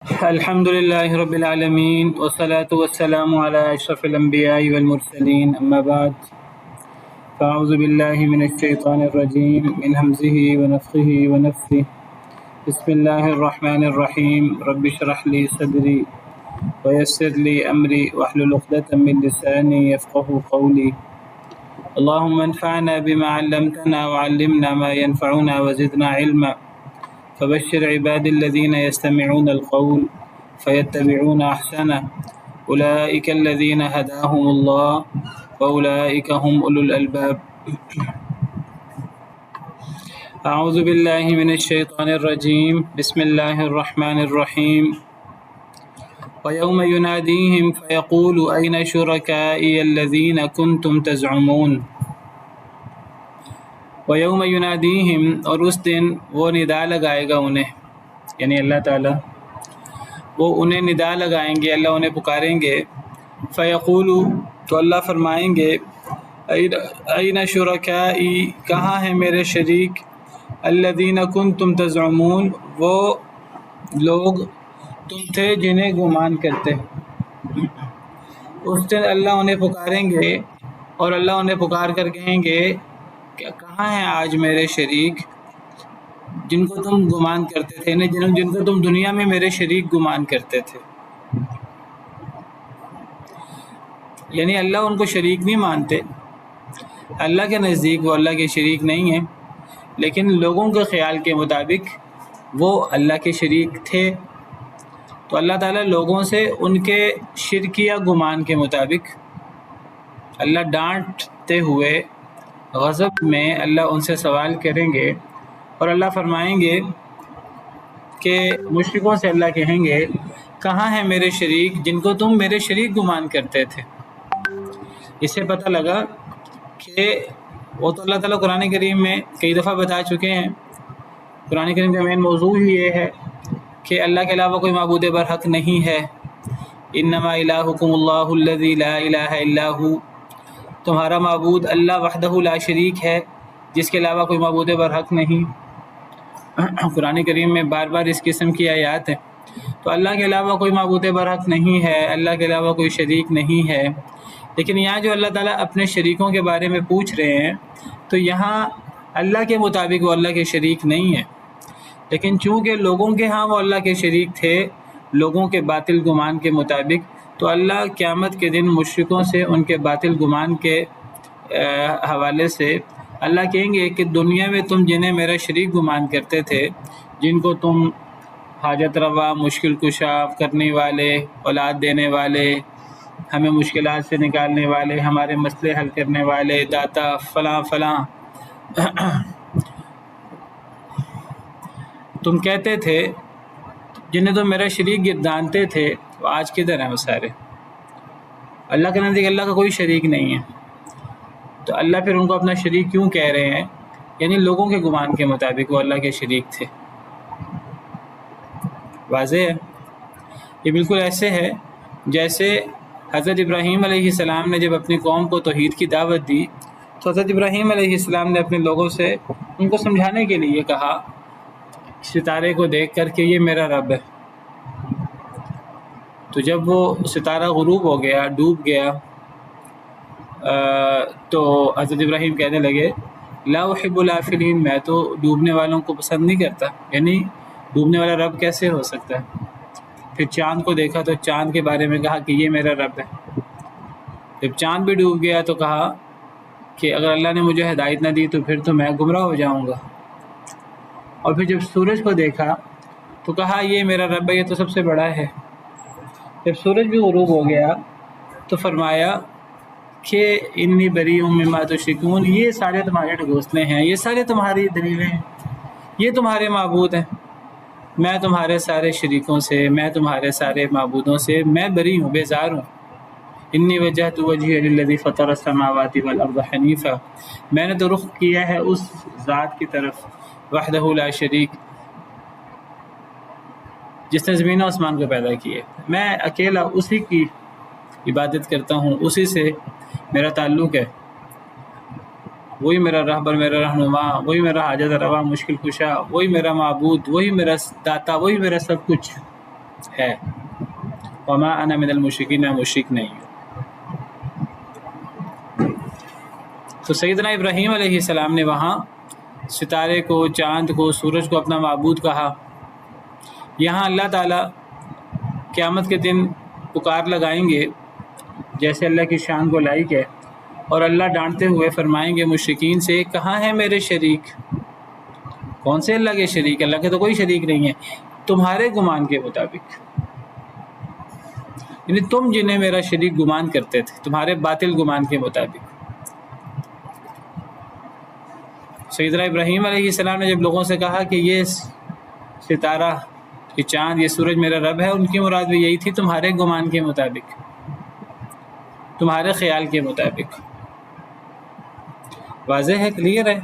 الحمد لله رب العالمين والصلاة والسلام على أشرف الأنبياء والمرسلين أما بعد فأعوذ بالله من الشيطان الرجيم من همزه ونفخه ونفثه بسم الله الرحمن الرحيم رب اشرح لي صدري ويسر لي أمري واحلل عقدة من لساني يفقه قولي اللهم انفعنا بما علمتنا وعلمنا ما ينفعنا وزدنا علما فبشر عبادي الذين يستمعون القول فيتبعون أحسنه أولئك الذين هداهم الله وأولئك هم أولو الألباب أعوذ بالله من الشيطان الرجيم بسم الله الرحمن الرحيم ويوم يناديهم فيقول أين شركائي الذين كنتم تزعمون وَيَوْمَ يُنَادِيهِمْ اور اس دن وہ ندا لگائے گا انہیں، یعنی اللہ تعالیٰ وہ انہیں ندا لگائیں گے، اللہ انہیں پکاریں گے۔ فَيَقُولُ تو اللہ فرمائیں گے أَيْنَ شُرَكَائِي کہاں ہیں میرے شریک، الَّذِينَ كُنْتُمْ تَزْعُمُونَ وہ لوگ تم تھے جنہیں گمان کرتے۔ اس دن اللہ انہیں پکاریں گے اور اللہ انہیں پکار کر کہیں گے کہ کہاں ہیں آج میرے شریک جن کو تم گمان کرتے تھے، جن کو تم دنیا میں میرے شریک گمان کرتے تھے۔ یعنی اللہ ان کو شریک نہیں مانتے، اللہ کے نزدیک وہ اللہ کے شریک نہیں ہیں، لیکن لوگوں کے خیال کے مطابق وہ اللہ کے شریک تھے۔ تو اللہ تعالیٰ لوگوں سے ان کے شرکیہ گمان کے مطابق اللہ ڈانٹتے ہوئے غضب میں اللہ ان سے سوال کریں گے، اور اللہ فرمائیں گے کہ مشرکوں سے اللہ کہیں گے کہاں ہیں میرے شریک جن کو تم میرے شریک گمان کرتے تھے۔ اس سے پتہ لگا کہ وہ تو اللہ تعالیٰ قرآن کریم میں کئی دفعہ بتا چکے ہیں۔ قرآن کریم کا مین موضوع ہی یہ ہے کہ اللہ کے علاوہ کوئی معبود برحق نہیں ہے۔ انما الہکم اللہ الذی لا الہ الا ھو، تمہارا معبود اللہ وحدہ لا شریک ہے جس کے علاوہ کوئی معبود برحق نہیں۔ قرآن کریم میں بار بار اس قسم کی آیات ہیں۔ تو اللہ کے علاوہ کوئی معبود برحق نہیں ہے، اللہ کے علاوہ کوئی شریک نہیں ہے، لیکن یہاں جو اللہ تعالیٰ اپنے شریکوں کے بارے میں پوچھ رہے ہیں تو یہاں اللہ کے مطابق وہ اللہ کے شریک نہیں ہے، لیکن چونکہ لوگوں کے ہاں وہ اللہ کے شریک تھے، لوگوں کے باطل گمان کے مطابق، تو اللہ قیامت کے دن مشرکوں سے ان کے باطل گمان کے حوالے سے اللہ کہیں گے کہ دنیا میں تم جنہیں میرا شریک گمان کرتے تھے، جن کو تم حاجت روا، مشکل کشا کرنے والے، اولاد دینے والے، ہمیں مشکلات سے نکالنے والے، ہمارے مسئلے حل کرنے والے، داتا فلاں فلاں تم کہتے تھے، جنہیں تم میرا شریک گردانتے تھے، وہ آج کدھر ہیں وہ سارے؟ اللہ کے نزدیک اللہ کا کوئی شریک نہیں ہے، تو اللہ پھر ان کو اپنا شریک کیوں کہہ رہے ہیں؟ یعنی لوگوں کے گمان کے مطابق وہ اللہ کے شریک تھے۔ واضح ہے؟ یہ بالکل ایسے ہے جیسے حضرت ابراہیم علیہ السلام نے جب اپنی قوم کو توحید کی دعوت دی تو حضرت ابراہیم علیہ السلام نے اپنے لوگوں سے ان کو سمجھانے کے لیے کہا ستارے کو دیکھ کر کہ یہ میرا رب ہے۔ تو جب وہ ستارہ غروب ہو گیا، ڈوب گیا، تو حضرت ابراہیم کہنے لگے لا احب الافلین، میں تو ڈوبنے والوں کو پسند نہیں کرتا، یعنی ڈوبنے والا رب کیسے ہو سکتا ہے؟ پھر چاند کو دیکھا تو چاند کے بارے میں کہا کہ یہ میرا رب ہے۔ جب چاند بھی ڈوب گیا تو کہا کہ اگر اللہ نے مجھے ہدایت نہ دی تو پھر تو میں گمراہ ہو جاؤں گا۔ اور پھر جب سورج کو دیکھا تو کہا یہ میرا رب ہے، یہ تو سب سے بڑا ہے۔ جب سورج بھی غروب ہو گیا تو فرمایا کہ انی بریء مما تشرکون، یہ سارے تمہارے ڈھگوسلے ہیں، یہ سارے تمہاری دلیلیں ہیں، یہ تمہارے معبود ہیں، میں تمہارے سارے شریکوں سے، میں تمہارے سارے معبودوں سے میں بری ہوں، بیزار ہوں۔ انی وجہت وجہی للذی فطر السماوات والارض حنیفا، میں نے تو رخ کیا ہے اس ذات کی طرف وحدہ لا شریک، جس نے زمین و آسمان کو پیدا کیے، میں اکیلا اسی کی عبادت کرتا ہوں، اسی سے میرا تعلق ہے، وہی میرا رہبر، میرا رہنما، وہی میرا حاجت روا، مشکل کشا، وہی میرا معبود، وہی میرا داتا، وہی میرا سب کچھ۔ ہے، وما انا من المشرکین، میں مشرک نہیں ہوں۔ تو سیدنا ابراہیم علیہ السلام نے وہاں ستارے کو، چاند کو، سورج کو اپنا معبود کہا۔ یہاں اللہ تعالیٰ قیامت کے دن پکار لگائیں گے جیسے اللہ کی شان کو لائق ہے، اور اللہ ڈانٹتے ہوئے فرمائیں گے مشرکین سے، کہاں ہیں میرے شریک؟ کون سے اللہ کے شریک؟ اللہ کے تو کوئی شریک نہیں ہے، تمہارے گمان کے مطابق، یعنی تم جنہیں میرا شریک گمان کرتے تھے، تمہارے باطل گمان کے مطابق۔ سیدنا ابراہیم علیہ السلام نے جب لوگوں سے کہا کہ یہ ستارہ، یہ چاند، یہ سورج میرا رب ہے، ان کی مراد بھی یہی تھی، تمہارے گمان کے مطابق، تمہارے خیال کے مطابق۔ واضح ہے، کلیئر ہے۔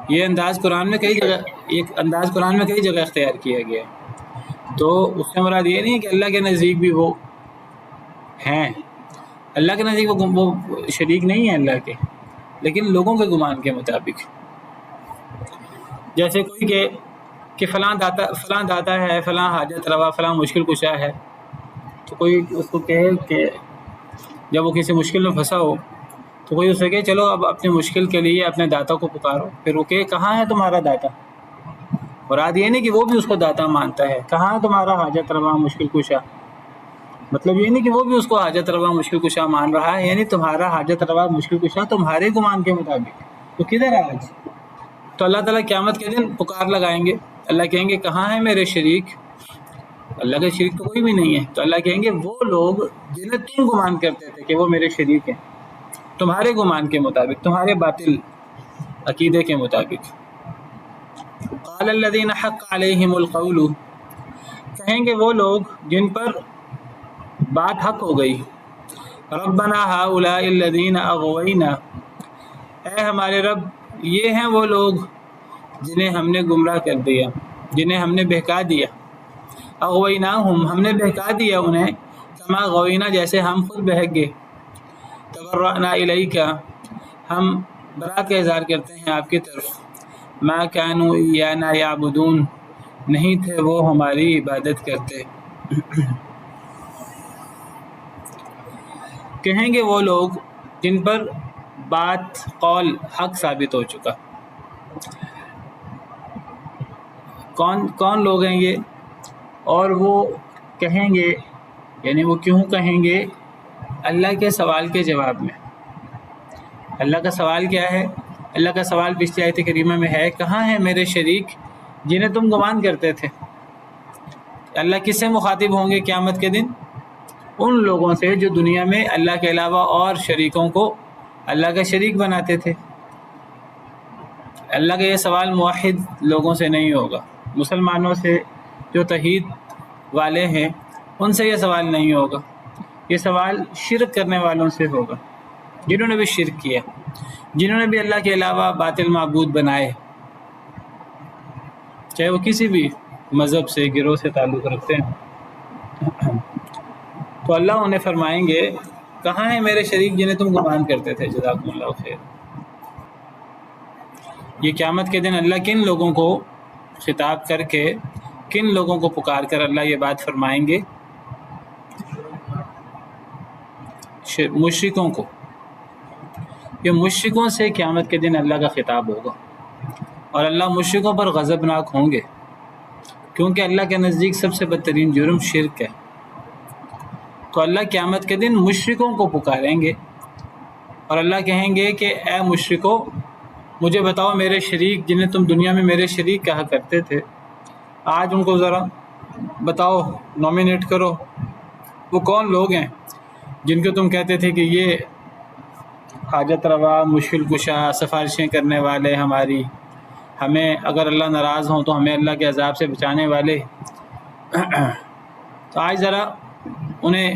یہ انداز قرآن میں کئی جگہ اختیار کیا گیا ہے، تو اس سے مراد یہ نہیں ہے کہ اللہ کے نزدیک بھی وہ ہیں، اللہ کے نزدیک وہ شریک نہیں ہے اللہ کے، لیکن لوگوں کے گمان کے مطابق۔ جیسے کوئی کہ فلاں داتا ہے، فلاں حاجت روا، فلاں مشکل کشا ہے، تو کوئی اس کو کہے کہ جب وہ کسی مشکل میں پھنسا ہو تو کوئی اسے کہے چلو اب اپنی مشکل کے لیے اپنے داتا کو پکارو، پھر وہ کہے کہاں ہے تمہارا داتا؟ مراد یہ نہیں کہ وہ بھی اس کو داتا مانتا ہے، کہاں ہے تمہارا حاجت روا مشکل کشا؟ مطلب یہ نہیں کہ وہ بھی اس کو حاجت روا مشکل کشا مان رہا ہے، یعنی تمہارا حاجت روا مشکل کشا تمہارے گمان کے مطابق، تو کدھر ہے آج؟ تو اللہ تعالیٰ قیامت کے دن پکار لگائیں گے، اللہ کہیں گے کہاں ہے میرے شریک؟ اللہ کا شریک تو کوئی بھی نہیں ہے، تو اللہ کہیں گے وہ لوگ جنہیں تم گمان کرتے تھے کہ وہ میرے شریک ہیں، تمہارے گمان کے مطابق، تمہارے باطل عقیدے کے مطابق۔ قال الذین حق علیہم القول، کہیں گے وہ لوگ جن پر بات حق ہو گئی، ربنا ہؤلاء الذین اغوینا، اے ہمارے رب یہ ہیں وہ لوگ جنہیں ہم نے گمراہ کر دیا، جنہیں ہم نے بہکا دیا، اغویناہم، ہم نے بہکا دیا انہیں، کما غوینا، جیسے ہم خود بہک گئے، تبرأنا الیک، ہم برات کا اظہار کرتے ہیں آپ کی طرف، ما کانوا ایانا یعبدون، نہیں تھے وہ ہماری عبادت کرتے۔ کہیں گے وہ لوگ جن پر بات قول حق ثابت ہو چکا۔ کون لوگ ہیں یہ؟ اور وہ کہیں گے، یعنی وہ کیوں کہیں گے؟ اللہ کے سوال کے جواب میں۔ اللہ کا سوال کیا ہے؟ اللہ کا سوال پچھلی آیت کریمہ میں ہے، کہاں ہیں میرے شریک جنہیں تم گمان کرتے تھے؟ اللہ کس سے مخاطب ہوں گے قیامت کے دن؟ ان لوگوں سے جو دنیا میں اللہ کے علاوہ اور شریکوں کو اللہ کا شریک بناتے تھے۔ اللہ کا یہ سوال موحد لوگوں سے نہیں ہوگا، مسلمانوں سے جو توحید والے ہیں ان سے یہ سوال نہیں ہوگا، یہ سوال شرک کرنے والوں سے ہوگا، جنہوں نے بھی شرک کیا، جنہوں نے بھی اللہ کے علاوہ باطل معبود بنائے، چاہے وہ کسی بھی مذہب سے، گروہ سے تعلق رکھتے ہیں۔ تو اللہ انہیں فرمائیں گے کہاں ہیں میرے شریک جنہیں تم گمان کرتے تھے؟ جزاکم اللہ خیر۔ یہ قیامت کے دن اللہ کن لوگوں کو خطاب کر کے، کن لوگوں کو پکار کر اللہ یہ بات فرمائیں گے؟ مشرکوں کو۔ یہ مشرکوں سے قیامت کے دن اللہ کا خطاب ہوگا، اور اللہ مشرکوں پر غضبناک ہوں گے، کیونکہ اللہ کے نزدیک سب سے بدترین جرم شرک ہے۔ تو اللہ قیامت کے دن مشرکوں کو پکاریں گے، اور اللہ کہیں گے کہ اے مشرکو، مجھے بتاؤ میرے شریک جنہیں تم دنیا میں میرے شریک کہا کرتے تھے، آج ان کو ذرا بتاؤ، نومینیٹ کرو، وہ کون لوگ ہیں جن کو تم کہتے تھے کہ یہ حاجت روا، مشکل کشا، سفارشیں کرنے والے ہماری، ہمیں اگر اللہ ناراض ہوں تو ہمیں اللہ کے عذاب سے بچانے والے۔ تو آج ذرا انہیں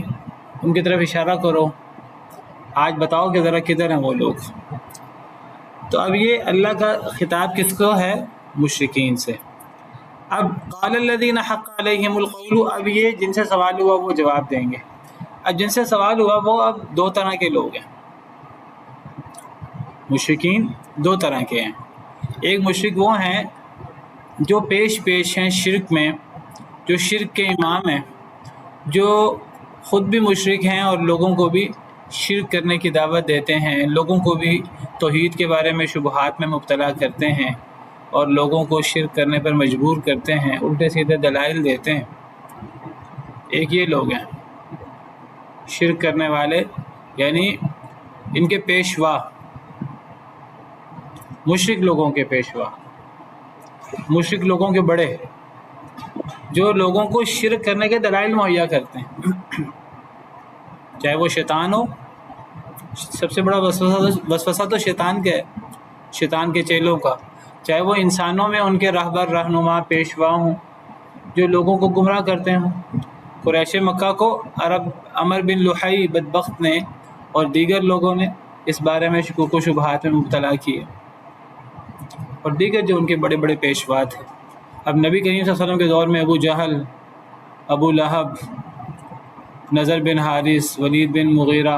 ان کی طرف اشارہ کرو، آج بتاؤ کہ ذرا کدھر ہیں وہ لوگ۔ تو اب یہ اللہ کا خطاب کس کو ہے؟ مشرکین سے۔ اب قال الذین حق علیہم القول، اب یہ جن سے سوال ہوا وہ جواب دیں گے۔ اب جن سے سوال ہوا وہ اب دو طرح کے لوگ ہیں، مشرکین دو طرح کے ہیں۔ ایک مشرک وہ ہیں جو پیش ہیں شرک میں، جو شرک کے امام ہیں، جو خود بھی مشرک ہیں اور لوگوں کو بھی شرک کرنے کی دعوت دیتے ہیں، لوگوں کو بھی توحید کے بارے میں شبہات میں مبتلا کرتے ہیں اور لوگوں کو شرک کرنے پر مجبور کرتے ہیں، الٹے سیدھے دلائل دیتے ہیں، ایک یہ لوگ ہیں شرک کرنے والے، یعنی ان کے پیشوا، مشرک لوگوں کے پیشوا، مشرک لوگوں کے بڑے، جو لوگوں کو شرک کرنے کے دلائل مہیا کرتے ہیں، چاہے وہ شیطان ہو، سب سے بڑا وسوسہ تو شیطان کا ہے، شیطان کے چیلوں کا، چاہے وہ انسانوں میں ان کے رہبر رہنما پیشوا ہوں جو لوگوں کو گمراہ کرتے ہوں۔ قریش مکہ کو عرب عمر بن لحی بدبخت نے اور دیگر لوگوں نے اس بارے میں شکوک و شبہات میں مبتلا کیے، اور دیگر جو ان کے بڑے بڑے پیشوا تھے۔ اب نبی کریم صلی اللہ علیہ وسلم کے دور میں ابو جہل، ابو لہب، نضر بن حارث، ولید بن مغیرہ،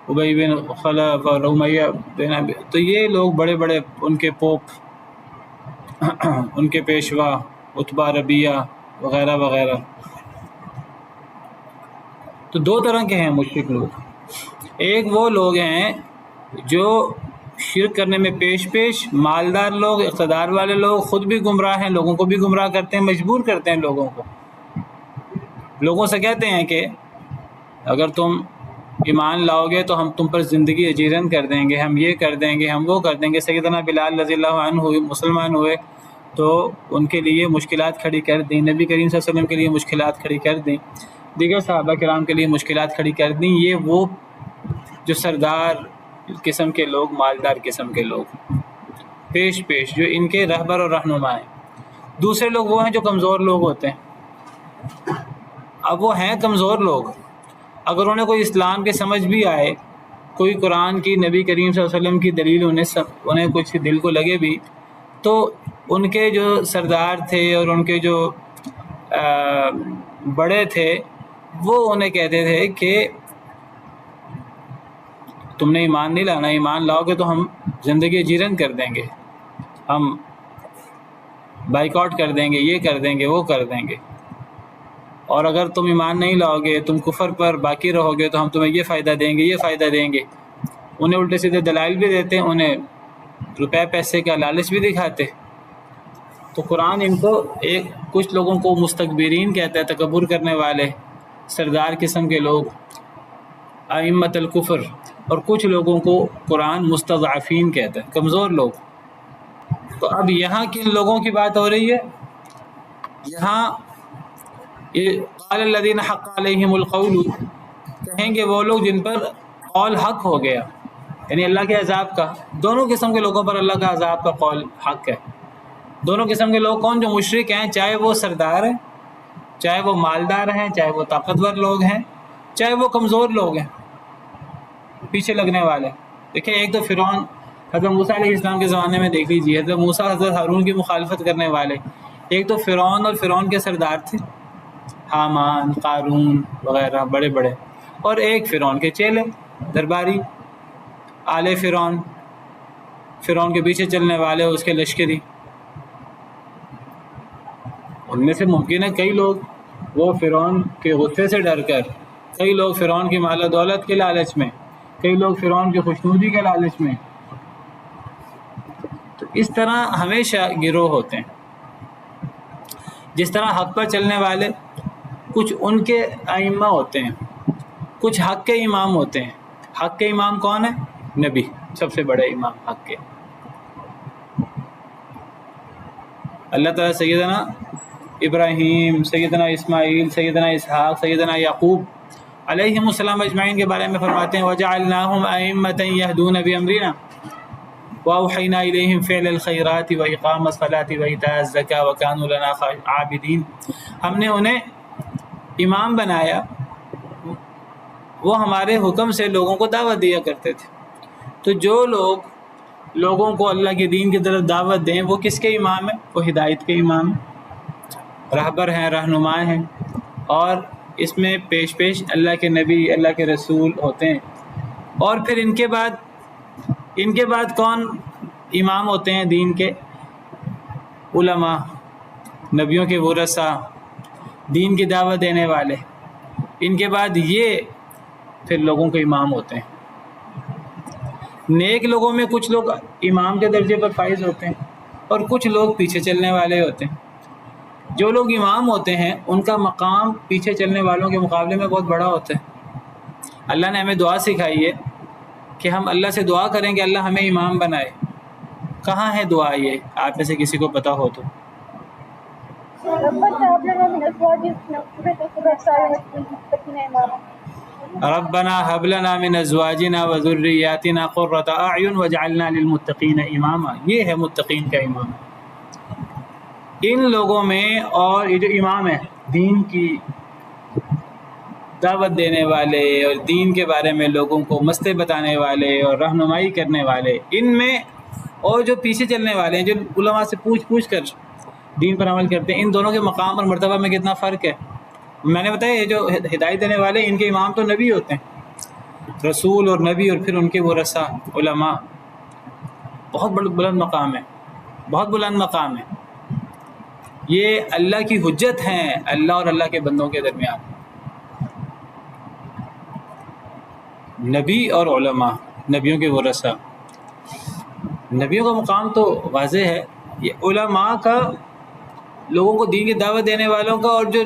ابی بن خلف اور امیہ بن ابی، تو یہ لوگ بڑے بڑے ان کے پوپ، ان کے پیشوا، عتبہ، ربیعہ وغیرہ وغیرہ۔ تو دو طرح کے ہیں مشرک لوگ، ایک وہ لوگ ہیں جو شرک کرنے میں پیش، مالدار لوگ، اقتدار والے لوگ، خود بھی گمراہ ہیں، لوگوں کو بھی گمراہ کرتے ہیں، مجبور کرتے ہیں لوگوں کو، لوگوں سے کہتے ہیں کہ اگر تم ایمان لاؤ گے تو ہم تم پر زندگی اجیرن کر دیں گے، ہم یہ کر دیں گے، ہم وہ کر دیں گے۔ سیدنا بلال رضی اللہ عنہ ہوئے، مسلمان ہوئے تو ان کے لیے مشکلات کھڑی کر دیں، نبی کریم صلی اللہ علیہ وسلم کے لیے مشکلات کھڑی کر دیں، دیگر صحابہ کرام کے لیے مشکلات کھڑی کر دیں۔ یہ وہ جو سردار قسم کے لوگ، مالدار قسم کے لوگ، پیش جو ان کے رہبر اور رہنما ہیں۔ دوسرے لوگ وہ ہیں جو کمزور لوگ ہوتے ہیں۔ اب وہ ہیں کمزور لوگ، اگر انہیں کوئی اسلام کے سمجھ بھی آئے، کوئی قرآن کی، نبی کریم صلی اللہ علیہ وسلم کی دلیل انہیں کچھ دل کو لگے بھی، تو ان کے جو سردار تھے اور ان کے جو بڑے تھے وہ انہیں کہتے تھے کہ تم نے ایمان نہیں لانا، ایمان لاؤ گے تو ہم زندگی جیرن کر دیں گے، ہم بائیکاٹ کر دیں گے، یہ کر دیں گے، وہ کر دیں گے، اور اگر تم ایمان نہیں لاؤ گے، تم کفر پر باقی رہو گے تو ہم تمہیں یہ فائدہ دیں گے، یہ فائدہ دیں گے۔ انہیں الٹے سیدھے دلائل بھی دیتے، انہیں روپے پیسے کا لالچ بھی دکھاتے۔ تو قرآن ان کو کچھ لوگوں کو مستکبرین کہتا ہے، تکبر کرنے والے، سردار قسم کے لوگ، ائمۃ الکفر، اور کچھ لوگوں کو قرآن مستضعفین کہتا ہے، کمزور لوگ۔ تو اب یہاں کن لوگوں کی بات ہو رہی ہے؟ یہاں قال الذین حق علیہم القول، کہیں گے وہ لوگ جن پر قول حق ہو گیا، یعنی اللہ کے عذاب کا۔ دونوں قسم کے لوگوں پر اللہ کا عذاب کا قول حق ہے۔ دونوں قسم کے لوگ کون؟ جو مشرک ہیں، چاہے وہ سردار ہیں، چاہے وہ مالدار ہیں، چاہے وہ طاقتور لوگ ہیں، چاہے وہ کمزور لوگ ہیں، پیچھے لگنے والے۔ دیکھیں، ایک تو فرعون، حضرت موسیٰ علیہ السلام کے زمانے میں دیکھ لیجیے، حضرت موسیٰ حضرت ہارون کی مخالفت کرنے والے، ایک تو فرعون اور فرعون کے سردار تھے، حامان، قارون وغیرہ بڑے بڑے، اور ایک فرعون کے چیلے، درباری، آل فرعون، فرعون کے پیچھے چلنے والے، اس کے لشکری۔ ان میں سے ممکن ہے کئی لوگ وہ فرعون کے غصے سے ڈر کر، کئی لوگ فرعون کی مال و دولت کے لالچ میں، کئی لوگ فرعون کی خوشنودی کے لالچ میں۔ تو اس طرح ہمیشہ گروہ ہوتے ہیں۔ جس طرح حق پر چلنے والے کچھ ان کے ائمہ ہوتے ہیں، کچھ حق کے امام ہوتے ہیں۔ حق کے امام کون ہے؟ نبی، سب سے بڑے امام حق کے۔ اللہ تعالیٰ سیدنا ابراہیم، سیدنا اسماعیل، سیدنا اسحاق، سیدنا یعقوب علیہم السلام اجمعین کے بارے میں فرماتے ہیں وَجَعَلْنَاهُمْ أَئِمَّةً يَهْدُونَ بِأَمْرِنَا وَأَوْحَيْنَا إِلَيْهِمْ فِعْلَ الْخَيْرَاتِ وَإِقَامَ الصَّلَاةِ وَإِيتَاءَ الزَّكَاةِ وَكَانُوا لَنَا عَابِدِينَ۔ ہم نے انہیں امام بنایا، وہ ہمارے حکم سے لوگوں کو دعوت دیا کرتے تھے۔ تو جو لوگ لوگوں کو اللہ کے دین کی طرف دعوت دیں، وہ کس کے امام ہیں؟ وہ ہدایت کے امام ہیں، رہبر ہیں، رہنما ہیں، اور اس میں پیش اللہ کے نبی، اللہ کے رسول ہوتے ہیں۔ اور پھر ان کے بعد کون امام ہوتے ہیں دین کے؟ علماء، نبیوں کے ورثہ، دین کی دعوت دینے والے، ان کے بعد یہ پھر لوگوں کے امام ہوتے ہیں۔ نیک لوگوں میں کچھ لوگ امام کے درجے پر فائز ہوتے ہیں اور کچھ لوگ پیچھے چلنے والے ہوتے ہیں۔ جو لوگ امام ہوتے ہیں ان کا مقام پیچھے چلنے والوں کے مقابلے میں بہت بڑا ہوتا ہے۔ اللہ نے ہمیں دعا سکھائی ہے کہ ہم اللہ سے دعا کریں کہ اللہ ہمیں امام بنائے۔ کہاں ہے دعا یہ؟ آپ میں سے کسی کو پتہ ہو تو۔ ربنا هب لنا من ازواجنا وذرياتنا قرۃ اعین واجعلنا للمتقین اماما، یہ ہے متقین کا امام۔ ان لوگوں میں، اور یہ جو امام ہے دین کی دعوت دینے والے اور دین کے بارے میں لوگوں کو مسئلے بتانے والے اور رہنمائی کرنے والے، ان میں اور جو پیچھے چلنے والے ہیں جو علماء سے پوچھ کر دین پر عمل کرتے ہیں، ان دونوں کے مقام اور مرتبہ میں کتنا فرق ہے۔ میں نے بتایا یہ جو ہدایت دینے والے ان کے امام تو نبی ہوتے ہیں، رسول اور نبی، اور پھر ان کے ورثہ علماء۔ بہت بلند مقام ہے، بہت بلند مقام ہے۔ یہ اللہ کی حجت ہیں اللہ اور اللہ کے بندوں کے درمیان۔ نبی اور علماء، نبیوں کے ورثہ، نبیوں کا مقام تو واضح ہے۔ یہ علماء کا، لوگوں کو دین کی دعوت دینے والوں کا، اور جو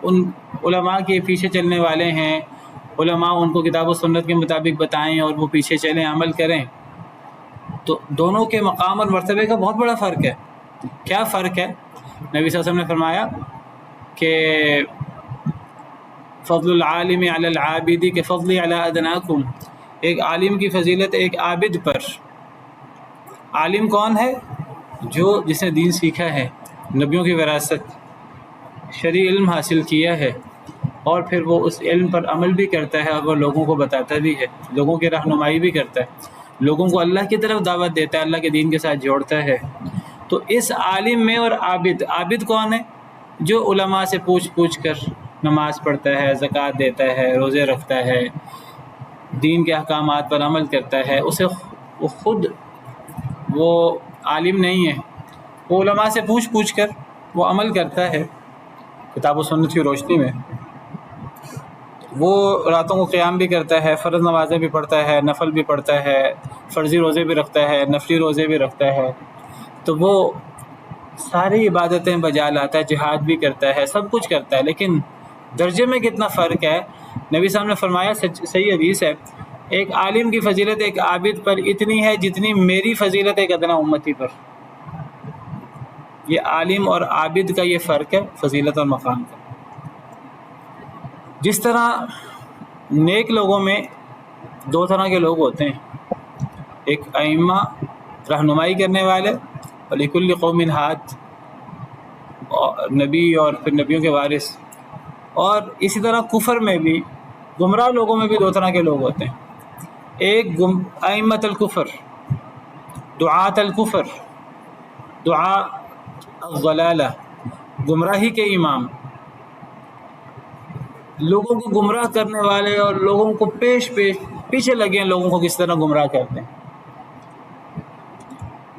ان علماء کے پیچھے چلنے والے ہیں، علماء ان کو کتاب و سنت کے مطابق بتائیں اور وہ پیچھے چلیں، عمل کریں، تو دونوں کے مقام اور مرتبے کا بہت بڑا فرق ہے۔ کیا فرق ہے؟ نبی صلی اللہ علیہ وسلم نے فرمایا کہ فضل العالم علی العابد کہ فضلی علی ادناکم، ایک عالم کی فضیلت ایک عابد پر۔ عالم کون ہے؟ جس نے دین سیکھا ہے، نبیوں کی وراثت، شرعی علم حاصل کیا ہے، اور پھر وہ اس علم پر عمل بھی کرتا ہے اور وہ لوگوں کو بتاتا بھی ہے، لوگوں کی رہنمائی بھی کرتا ہے، لوگوں کو اللہ کی طرف دعوت دیتا ہے، اللہ کے دین کے ساتھ جوڑتا ہے۔ تو اس عالم میں، اور عابد کون ہے؟ جو علماء سے پوچھ کر نماز پڑھتا ہے، زکوٰۃ دیتا ہے، روزے رکھتا ہے، دین کے احکامات پر عمل کرتا ہے، اسے وہ خود وہ عالم نہیں ہے، وہ علماء سے پوچھ کر وہ عمل کرتا ہے کتاب و سنت کی روشنی میں۔ وہ راتوں کو قیام بھی کرتا ہے، فرض نمازیں بھی پڑھتا ہے، نفل بھی پڑھتا ہے، فرضی روزے بھی رکھتا ہے، نفلی روزے بھی رکھتا ہے، تو وہ ساری عبادتیں بجا لاتا ہے، جہاد بھی کرتا ہے، سب کچھ کرتا ہے، لیکن درجے میں کتنا فرق ہے۔ نبی صاحب نے فرمایا، صحیح حدیث ہے، ایک عالم کی فضیلت ایک عابد پر اتنی ہے جتنی میری فضیلت ایک ادنا امتی پر۔ یہ عالم اور عابد کا یہ فرق ہے، فضیلت اور مقام کا۔ جس طرح نیک لوگوں میں دو طرح کے لوگ ہوتے ہیں، ایک ائمہ، رہنمائی کرنے والے، اور لکل قوم ہاد، نبی اور پھر نبیوں کے وارث۔ اور اسی طرح کفر میں بھی، گمراہ لوگوں میں بھی دو طرح کے لوگ ہوتے ہیں، ایک ائمۃ الکفر، دعاۃ الکفر، دعا الضلالہ، گمراہی کے امام، لوگوں کو گمراہ کرنے والے، اور لوگوں کو پیچھے لگے ہیں لوگوں کو کس طرح گمراہ کرتے ہیں،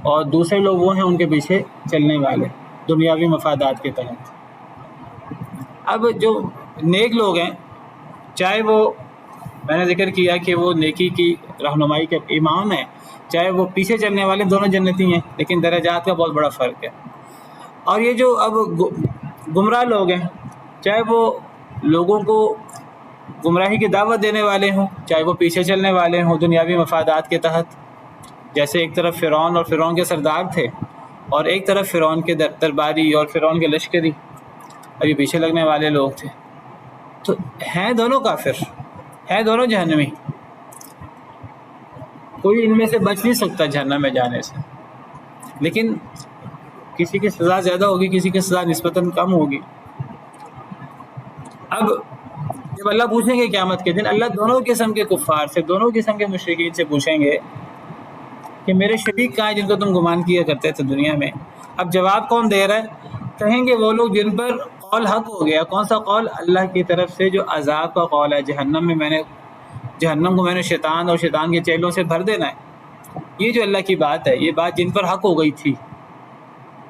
اور دوسرے لوگ وہ ہیں ان کے پیچھے چلنے والے دنیاوی مفادات کے تحت۔ اب جو نیک لوگ ہیں، چاہے وہ، میں نے ذکر کیا کہ وہ نیکی کی رہنمائی کے امام ہیں، چاہے وہ پیچھے چلنے والے، دونوں جنتی ہیں، لیکن درجات کا بہت بڑا فرق ہے۔ اور یہ جو اب گمراہ لوگ ہیں، چاہے وہ لوگوں کو گمراہی کی دعوت دینے والے ہوں، چاہے وہ پیچھے چلنے والے ہوں دنیاوی مفادات کے تحت، جیسے ایک طرف فرعون اور فرعون کے سردار تھے، اور ایک طرف فرعون کے درباری اور فرعون کے لشکری، اور یہ پیچھے لگنے والے لوگ تھے، تو ہیں دونوں کافر، ہیں دونوں جہنمی، کوئی ان میں سے بچ نہیں سکتا جہنم میں جانے سے، لیکن کسی کی سزا زیادہ ہوگی، کسی کی سزا نسبتاً کم ہوگی۔ اب جب اللہ پوچھیں گے قیامت کے دن، اللہ دونوں قسم کے کفار سے، دونوں قسم کے مشرکین سے پوچھیں گے کہ میرے شریک کہاں ہیں جن کو تم گمان کیا کرتے تھے دنیا میں۔ اب جواب کون دے رہا ہے؟ کہیں گے وہ لوگ جن پر قول حق ہو گیا۔ کون سا قول؟ اللہ کی طرف سے جو عذاب کا قول ہے، جہنم کو میں نے شیطان اور شیطان کے چیلوں سے بھر دینا ہے، یہ جو اللہ کی بات ہے، یہ بات جن پر حق ہو گئی تھی،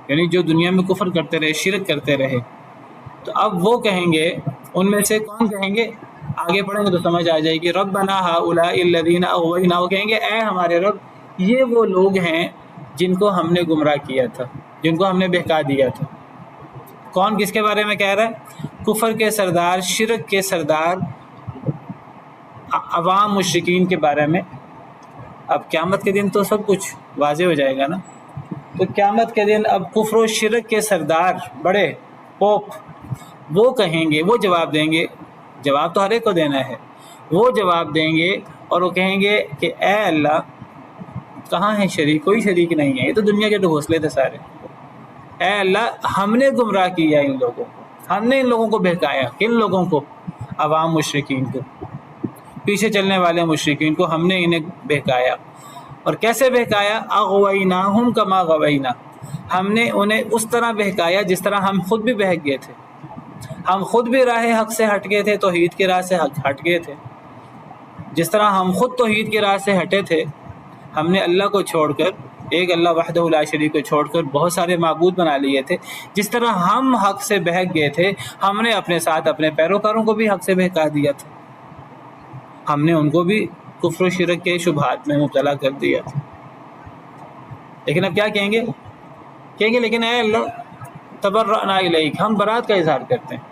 یعنی جو دنیا میں کفر کرتے رہے، شرک کرتے رہے، تو اب وہ کہیں گے، ان میں سے کون کہیں گے، آگے پڑھیں گے تو سمجھ آ جائے گی، ربنا ہؤلاء الذین اغوینا، وہ کہیں گے اے ہمارے رب یہ وہ لوگ ہیں جن کو ہم نے گمراہ کیا تھا، جن کو ہم نے بہکا دیا تھا۔ کون کس کے بارے میں کہہ رہا ہے؟ کفر کے سردار، شرک کے سردار، عوام مشرکین کے بارے میں۔ اب قیامت کے دن تو سب کچھ واضح ہو جائے گا نا، تو قیامت کے دن اب کفر و شرک کے سردار، بڑے پوپ، وہ کہیں گے، وہ جواب دیں گے، جواب تو ہر ایک کو دینا ہے، وہ جواب دیں گے اور وہ کہیں گے کہ اے اللہ کہاں ہے شریک؟ کوئی شریک نہیں ہے، یہ تو دنیا کے ڈھوسلے تھے سارے۔ اے اللہ ہم نے گمراہ کیا ان لوگوں کو، ہم نے ان لوگوں کو بہکایا۔ کن لوگوں کو؟ عوام مشرکین کو، پیچھے چلنے والے مشرکین کو ہم نے انہیں بہکایا۔ اور کیسے بہکایا؟ اغویناہم کما غوینا، ہم نے انہیں اس طرح بہکایا جس طرح ہم خود بھی بہک گئے تھے۔ ہم خود بھی راہ حق سے ہٹ گئے تھے، توحید کی راہ سے ہٹ گئے تھے۔ جس طرح ہم خود توحید کی راہ سے ہٹے تھے، ہم نے اللہ کو چھوڑ کر، ایک اللہ وحدہ لا شریک کو چھوڑ کر بہت سارے معبود بنا لیے تھے۔ جس طرح ہم حق سے بہک گئے تھے، ہم نے اپنے ساتھ اپنے پیروکاروں کو بھی حق سے بہکا دیا تھا۔ ہم نے ان کو بھی کفر و شرک کے شبہات میں مبتلا کر دیا تھا۔ لیکن اب کیا کہیں گے؟ کہیں گے لیکن اے اللہ تبرأنا الیک، ہم برات کا اظہار کرتے ہیں۔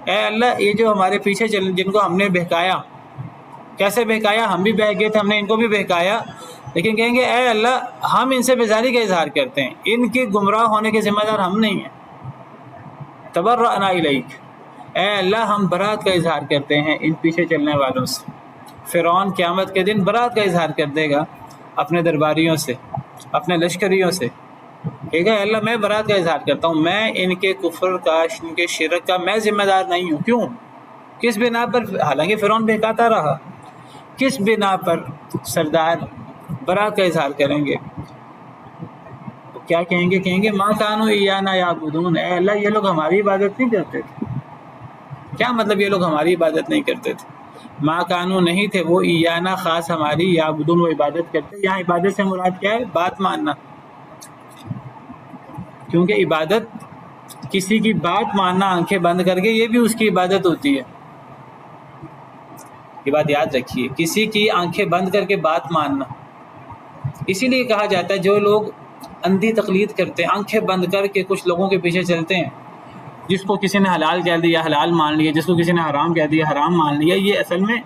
اے اللہ یہ جو ہمارے پیچھے جن کو ہم نے بہکایا، کیسے بہکایا؟ ہم بھی بہک گئے تھے، ہم نے ان کو بھی بہکایا، لیکن کہیں گے اے اللہ ہم ان سے بیزاری کا اظہار کرتے ہیں، ان کے گمراہ ہونے کے ذمہ دار ہم نہیں ہیں۔ تبرأنا الیک، اے اللہ ہم برات کا اظہار کرتے ہیں ان پیچھے چلنے والوں سے۔ فرعون قیامت کے دن برات کا اظہار کر دے گا اپنے درباریوں سے، اپنے لشکریوں سے، کہے گا اللہ میں برات کا اظہار کرتا ہوں، میں ان کے کفر کا، ان کے شرک کا میں ذمہ دار نہیں ہوں۔ کیوں؟ کس بنا پر؟ حالانکہ فرعون بہکاتا رہا، کس بنا پر سردار برات کا اظہار کریں گے؟ تو کیا کہیں گے؟ کہیں گے ما کانوا ایانا یعبدون، اے اللہ یہ لوگ ہماری عبادت نہیں کرتے تھے۔ کیا مطلب یہ لوگ ہماری عبادت نہیں کرتے تھے؟ ما کانوا نہیں تھے وہ، ایانا خاص ہماری، یعبدون وہ عبادت کرتے۔ یہاں عبادت سے مراد کیا ہے؟ بات ماننا، کیونکہ عبادت کسی کی بات ماننا آنکھیں بند کر کے، یہ بھی اس کی عبادت ہوتی ہے۔ یہ بات یاد رکھیے، کسی کی آنکھیں بند کر کے بات ماننا۔ اسی لیے کہا جاتا ہے جو لوگ اندھی تقلید کرتے ہیں، آنکھیں بند کر کے کچھ لوگوں کے پیچھے چلتے ہیں، جس کو کسی نے حلال کہہ دیا حلال مان لیا، جس کو کسی نے حرام کہہ دیا حرام مان لیا، یہ اصل میں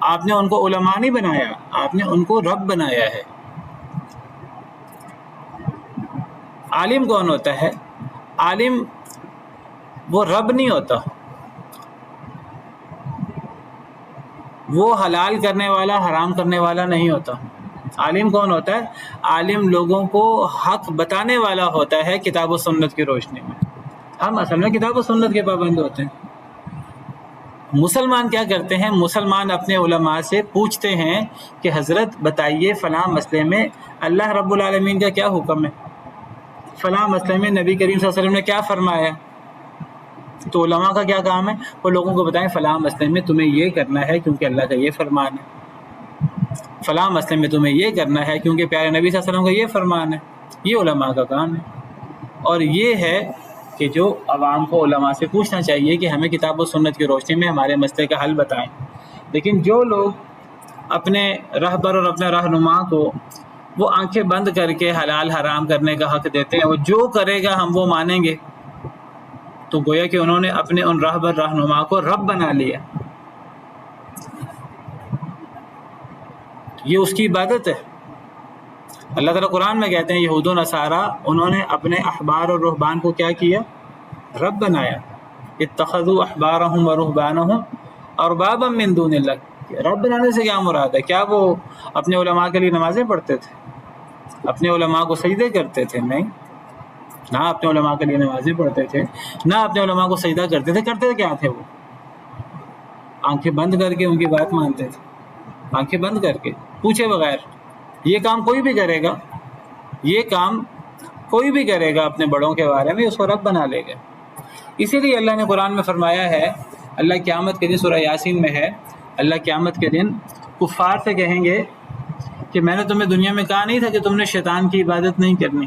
آپ نے ان کو علماء نہیں بنایا، آپ نے ان کو رب بنایا ہے۔ عالم کون ہوتا ہے؟ عالم وہ رب نہیں ہوتا، وہ حلال کرنے والا حرام کرنے والا نہیں ہوتا۔ عالم کون ہوتا ہے؟ عالم لوگوں کو حق بتانے والا ہوتا ہے کتاب و سنت کی روشنی میں۔ ہم اصل میں کتاب و سنت کے پابند ہوتے ہیں۔ مسلمان کیا کرتے ہیں؟ مسلمان اپنے علماء سے پوچھتے ہیں کہ حضرت بتائیے فلاں مسئلے میں اللہ رب العالمین کا کیا حکم ہے، فلاں مسئلے میں نبی کریم صلی اللہ علیہ وسلم نے کیا فرمایا۔ تو علماء کا کیا کام ہے؟ وہ لوگوں کو بتائیں فلاں مسئلے میں تمہیں یہ کرنا ہے کیونکہ اللہ کا یہ فرمان ہے، فلاں مسئلے میں تمہیں یہ کرنا ہے کیونکہ پیارے نبی صلی اللہ علیہ وسلم کا یہ فرمان ہے۔ یہ علماء کا کام ہے، اور یہ ہے کہ جو عوام کو علماء سے پوچھنا چاہیے کہ ہمیں کتاب و سنت کی روشنی میں ہمارے مسئلے کا حل بتائیں۔ لیکن جو لوگ اپنے رہبر اور اپنے رہنما کو وہ آنکھیں بند کر کے حلال حرام کرنے کا حق دیتے ہیں، وہ جو کرے گا ہم وہ مانیں گے، تو گویا کہ انہوں نے اپنے ان رہبر رہنما کو رب بنا لیا۔ یہ اس کی عبادت ہے۔ اللہ تعالیٰ قرآن میں کہتے ہیں یہود و نصارہ انہوں نے اپنے احبار اور رہبان کو کیا کیا؟ رب بنایا۔ اتخذوا احبارهم ورهبانهم اربابا من دون اللہ۔ رب بنانے سے کیا مراد ہے؟ کیا وہ اپنے علماء کے لیے نمازیں پڑھتے تھے؟ اپنے علماء کو سجدے کرتے تھے؟ نہیں، نہ اپنے علماء کے لیے نمازیں پڑھتے تھے، نہ اپنے علماء کو سجدہ کرتے تھے۔ کرتے کیا تھے؟ وہ آنکھیں بند کر کے ان کی بات مانتے تھے، آنکھیں بند کر کے، پوچھے بغیر۔ یہ کام کوئی بھی کرے گا، یہ کام کوئی بھی کرے گا اپنے بڑوں کے بارے میں، اس کو رب بنا لے گا۔ اسی لیے اللہ نے قرآن میں فرمایا ہے، اللہ قیامت کے دن سورہ یاسین میں ہے، اللہ قیامت کے دن کفار سے کہیں گے کہ میں نے تمہیں دنیا میں کہا نہیں تھا کہ تم نے شیطان کی عبادت نہیں کرنی،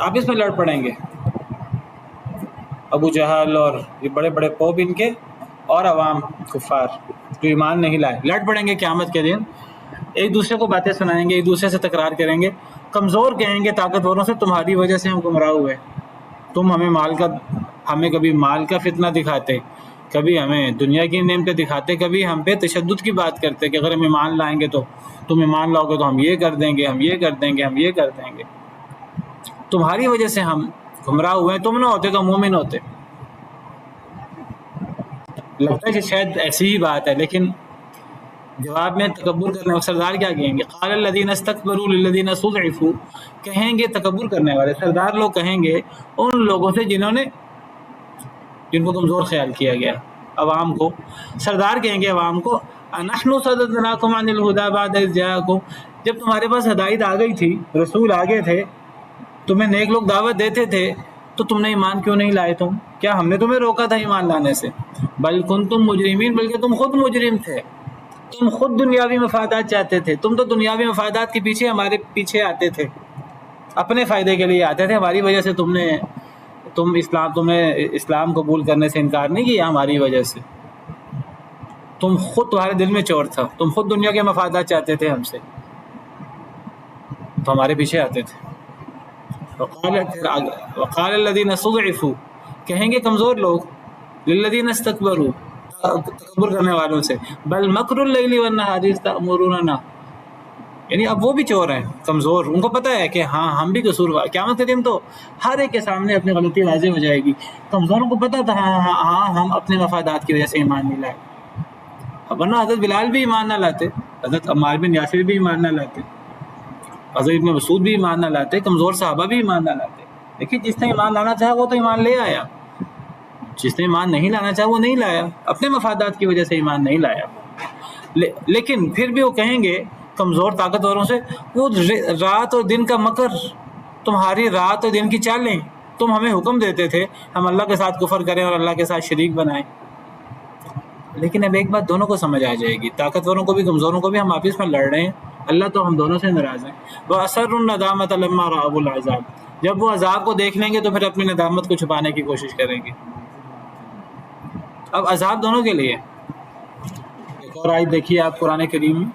آپس میں لڑ پڑیں گے، ابو جہل اور یہ بڑے بڑے پوپ ان کے اور عوام کفار جو ایمان نہیں لائے لڑ پڑیں گے قیامت کے دن، ایک دوسرے کو باتیں سنائیں گے، ایک دوسرے سے تکرار کریں گے، کمزور کہیں گے طاقتوروں سے تمہاری وجہ سے ہم گمراہ ہوئے، تم ہمیں کبھی مال کا فتنہ دکھاتے، کبھی ہمیں دنیا کی نعمتیں دکھاتے، کبھی ہم پہ تشدد کی بات کرتے کہ اگر ہم ایمان لائیں گے تو تم ایمان لاؤ گے تو ہم یہ کر دیں گے، ہم یہ کر دیں گے، ہم یہ کر دیں گے، تمہاری وجہ سے ہم گمراہ ہوئے، تم نہ ہوتے تو مومن ہوتے۔ لگتا ہے کہ شاید ایسی ہی بات ہے، لیکن جواب میں تکبر کرنے والے سردار کیا کہیں گے؟ قال الذین استکبروا للذین استضعفوا، کہیں گے تکبر کرنے والے سردار لوگ کہیں گے ان لوگوں سے جن کو کمزور خیال کیا گیا، عوام کو، سردار کہیں گے عوام کو انحن صددناکم عن الہدی بعد اذ جاءکم، جب تمہارے پاس ہدایت آ گئی تھی، رسول آگے تھے، تمہیں نیک لوگ دعوت دیتے تھے، تو تم نے ایمان کیوں نہیں لائے؟ کیا ہم نے تمہیں روکا تھا ایمان لانے سے؟ بل کنتم مجرمین، بلکہ تم خود مجرم تھے، تم خود دنیاوی مفادات چاہتے تھے، تم تو دنیاوی مفادات کے پیچھے ہمارے پیچھے آتے تھے، اپنے فائدے کے لیے آتے تھے، ہماری وجہ سے تم نے اسلام قبول کرنے سے انکار نہیں کیا، ہماری وجہ سے، تمہارے دل میں چور تھا، تم خود دنیا کے مفادات چاہتے تھے ہم سے، تو ہمارے پیچھے آتے تھے۔ وقال الذین استضعفوا، کہیں گے کمزور لوگ للذین استکبروا، تکبر کرنے والوں سے، بل مکر اللیل والنہار اذ تأمروننا، یعنی اب وہ بھی چور ہیں کمزور، ان کو پتہ ہے کہ ہاں ہم بھی قصوروار، قیامت کے دن تو ہر ایک کے سامنے اپنی غلطی واضح ہو جائے گی، کمزوروں کو پتہ تھا ہاں ہم اپنے مفادات کی وجہ سے ایمان نہیں لائے، ورنہ حضرت بلال بھی ایمان نہ لاتے، حضرت عمار بن یاسر بھی ایمان نہ لاتے، حضرت ابن مسعود بھی ایمان نہ لاتے، کمزور صحابہ بھی ایمان نہ لاتے، لیکن جس نے ایمان لانا چاہا وہ تو ایمان لے آیا، جس نے ایمان نہیں لانا چاہا وہ نہیں لایا، اپنے مفادات کی وجہ سے ایمان نہیں لایا۔ لیکن پھر بھی وہ کہیں گے کمزور طاقتوروں سے، وہ رات اور دن کا مکر، تمہاری رات اور دن کی چالیں، تم ہمیں حکم دیتے تھے ہم اللہ کے ساتھ کفر کریں اور اللہ کے ساتھ شریک بنائیں، لیکن اب ایک بات دونوں کو سمجھ آ جائے گی، طاقتوروں کو بھی کمزوروں کو بھی، ہم آپس میں لڑ رہے ہیں، اللہ تو ہم دونوں سے ناراض ہیں۔ وَأَسَرُّوا النَّدَامَةَ لَمَّا رَأَوُا الْعَذَابَ، جب وہ عذاب کو دیکھ لیں گے تو پھر اپنی ندامت کو چھپانے کی کوشش کریں گے۔ اب عذاب دونوں کے لیے۔ ایک اور آیت دیکھیے آپ قرآن کریم میں،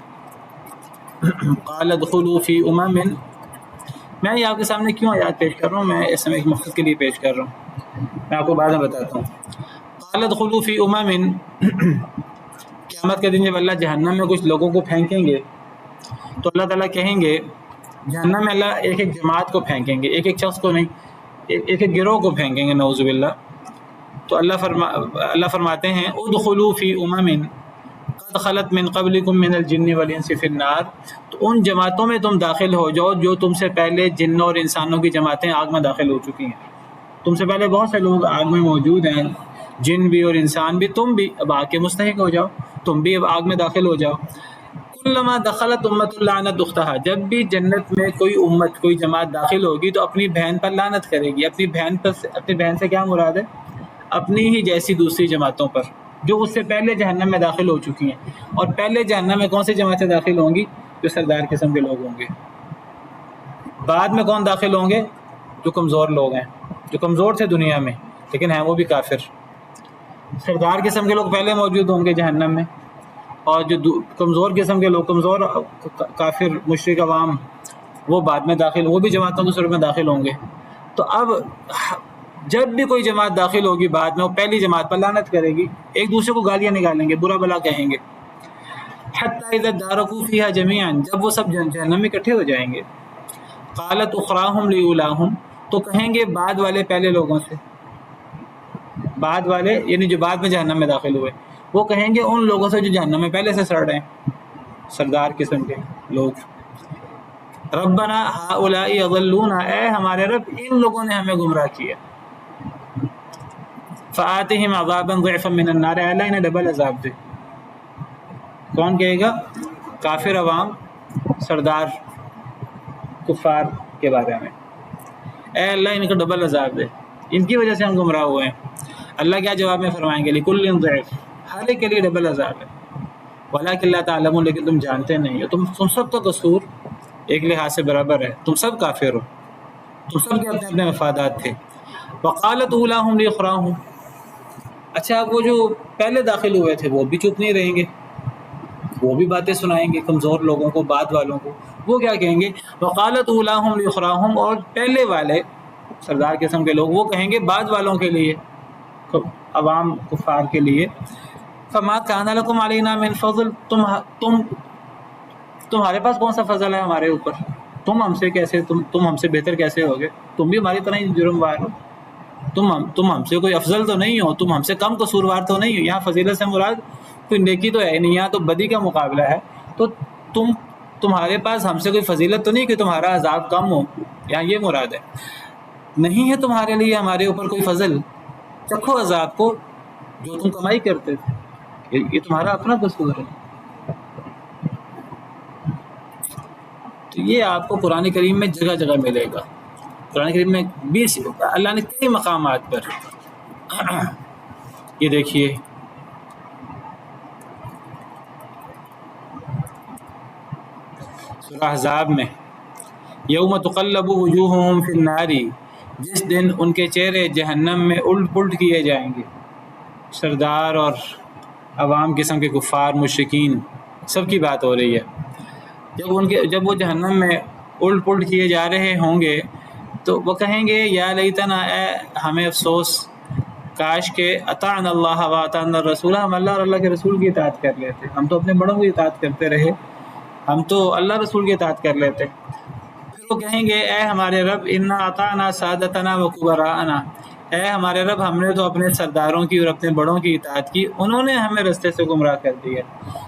قَالَ ادْخُلُوا فِي أُمَمٍ، میں یہ آپ کے سامنے کیوں آیات پیش کر رہا ہوں، میں اس میں ایک مقصد کے لیے پیش کر رہا ہوں، میں آپ کو بعد میں بتاتا ہوں۔ قَالَ ادْخُلُوا فِي أُمَمٍ، قیامت کے دن جب اللہ جہنم میں کچھ لوگوں کو پھینکیں گے تو اللہ تعالیٰ کہیں گے، جہنم میں اللہ ایک ایک جماعت کو پھینکیں گے، ایک ایک شخص کو نہیں، ایک ایک گروہ کو پھینکیں گے، نعوذ باللہ، تو اللہ فرماتے ہیں ادخلوا فی امم قد خلت من قبلکم من الجن والانس فی النار، تو ان جماعتوں میں تم داخل ہو جاؤ جو تم سے پہلے جنوں اور انسانوں کی جماعتیں آگ میں داخل ہو چکی ہیں، تم سے پہلے بہت سے لوگ آگ میں موجود ہیں، جن بھی اور انسان بھی، تم بھی اب آگ کے مستحق ہو جاؤ، تم بھی اب آگ میں داخل ہو جاؤ۔ کلما دخلت امت لعنت اختہا، جب بھی جنت میں کوئی امت کوئی جماعت داخل ہوگی تو اپنی بہن پر لعنت کرے گی، اپنی بہن سے کیا مراد ہے؟ اپنی ہی جیسی دوسری جماعتوں پر جو اس سے پہلے جہنم میں داخل ہو چکی ہیں، اور پہلے جہنم میں کون سی جماعتیں داخل ہوں گی؟ جو سردار قسم کے لوگ ہوں گے۔ بعد میں کون داخل ہوں گے؟ جو کمزور لوگ ہیں، جو کمزور تھے دنیا میں لیکن ہیں وہ بھی کافر۔ سردار قسم کے لوگ پہلے موجود ہوں گے جہنم میں، اور جو کمزور قسم کے لوگ، کمزور کافر مشرک عوام، وہ بعد میں داخل، وہ بھی جماعتوں کے صورت میں داخل ہوں گے۔ تو اب جب بھی کوئی جماعت داخل ہوگی بعد میں، وہ پہلی جماعت پر لعنت کرے گی، ایک دوسرے کو گالیاں نکالیں گے، برا بلا کہیں گے، حتی اذا ادارکوا فیہا جمیعا، جب وہ سب جہنم میں اکٹھے ہو جائیں گے، قالت اخراہم لاولاہم، تو کہیں گے بعد والے پہلے لوگوں سے، بعد والے یعنی جو بعد میں جہنم میں داخل ہوئے، وہ کہیں گے ان لوگوں سے جو جہنم میں پہلے سے سڑ رہے ہیں، سردار قسم کے لوگ، ربنا ہؤلاء اضلونا، اے ہمارے رب ان لوگوں نے ہمیں گمراہ کیا، فآتہم عذابا ضعفا من النار، اللہ انہیں ڈبل عذاب دے۔ کون کہے گا؟ کافر عوام سردار کفار کے بارے میں، اے اللہ ان کو ڈبل عذاب دے، ان کی وجہ سے ہم گمراہ ہوئے ہیں۔ اللہ کیا جواب میں فرمائیں گے؟ لکل ضعف، ہر ایک کے لیے ڈبل عذاب ہے، ولکن لا تعلمون، لیکن تم جانتے نہیں ہو، تم سب کا قصور ایک لحاظ سے برابر ہے، تم سب کافر ہو، تو سب کے اپنے اپنے مفادات تھے. وقالت اولاہم لاخراہم، اچھا اب وہ جو پہلے داخل ہوئے تھے وہ بھی چپ نہیں رہیں گے، وہ بھی باتیں سنائیں گے کمزور لوگوں کو، بعد والوں کو. وہ کیا کہیں گے؟ وقالت اولاہم لاخراہم، اور پہلے والے سردار قسم کے لوگ وہ کہیں گے بعد والوں کے لیے، عوام کفار کے لیے، فما کان لکم علینا من فضل، تمہارے پاس کون سا فضل ہے ہمارے اوپر؟ تم ہم سے کیسے، تم ہم سے بہتر کیسے ہوگے؟ تم بھی ہماری طرح ہی جرم وار ہو، تم ہم سے کوئی افضل تو نہیں ہو، تم ہم سے کم قصوروار تو نہیں ہو. یہاں فضیلت سے مراد کوئی نیکی تو ہے نہیں، یہاں تو بدی کا مقابلہ ہے. تو تمہارے پاس ہم سے کوئی فضیلت تو نہیں کہ تمہارا عذاب کم ہو، یہاں یہ مراد ہے. نہیں ہے تمہارے لیے ہمارے اوپر کوئی فضل، چکھو عذاب کو جو تم کمائی کرتے تھے، یہ تمہارا اپنا قصور ہے. تو یہ آپ کو قرآن کریم میں جگہ جگہ ملے گا. قرآن کریم میں 20 اللہ نے کئی مقامات پر، یہ دیکھیے سورہ احزاب میں، یوم تقلب وجوہہم فی النار، جس دن ان کے چہرے جہنم میں الٹ پلٹ کیے جائیں گے. سردار اور عوام قسم کے کفار مشرکین سب کی بات ہو رہی ہے. جب وہ جہنم میں الٹ پلٹ کیے جا رہے ہوں گے تو وہ کہیں گے یا لیتنا، اے ہمیں افسوس، کاش کہ اطعنا اللہ و اطعنا الرسول، ہم اللہ اور اللہ کے رسول کی اطاعت کر لیتے. ہم تو اپنے بڑوں کی اطاعت کرتے رہے، ہم تو اللہ رسول کی اطاعت کر لیتے. پھر وہ کہیں گے اے ہمارے رب، انا اطعنا سادتنا و کبراءنا، اے ہمارے رب ہم نے تو اپنے سرداروں کی اور اپنے بڑوں کی اطاعت کی، انہوں نے ہمیں رستے سے گمراہ کر دیا.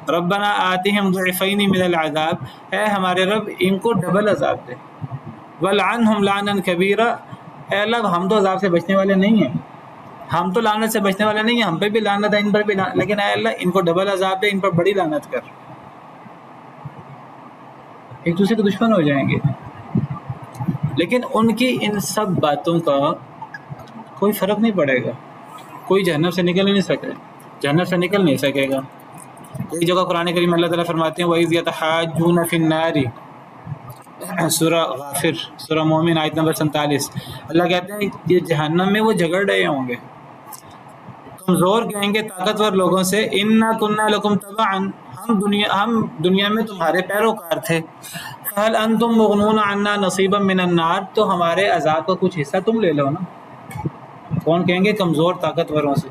ربنا آتہم ضعفین من العذاب، اے ہمارے رب ان کو ڈبل عذاب دے. ولعنہم لعنا کبیرا، اے اللہ ہم تو عذاب سے بچنے والے نہیں ہیں، ہم تو لعنت سے بچنے والے نہیں ہیں، ہم پہ بھی لعنت ہے، ان پر بھی لعنت، لیکن اے اللہ ان کو ڈبل عذاب دے، ان پر بڑی لعنت کر. ایک دوسرے کے دشمن ہو جائیں گے. لیکن ان کی ان سب باتوں کا کوئی فرق نہیں پڑے گا، کوئی جہنم سے نکل نہیں سکے، جہنم سے نکل نہیں سکے گا. ایک جگہ قرآن کریم اللہ تعالیٰ فرماتے ہیں وَإِذْ يَتَحَاجُّونَ فِي النَّارِ، سورہ غافر، سورہ مومن آیت نمبر 47. اللہ کہتے ہیں یہ جہنم میں وہ جھگڑ رہے ہوں گے، کمزور کہیں گے طاقتور لوگوں سے، اِنَّا كُنَّا لَكُمْ تَبَعًا، ہم دنیا میں تمہارے پیروکار تھے، فَهَلْ أَنْتُمْ مُغْنُونَ عَنَّا نَصِيبًا مِنَ النَّارِ، تو ہمارے عذاب کا کچھ حصہ تم لے لو نا. کون کہیں گے؟ کمزور طاقتوروں سے،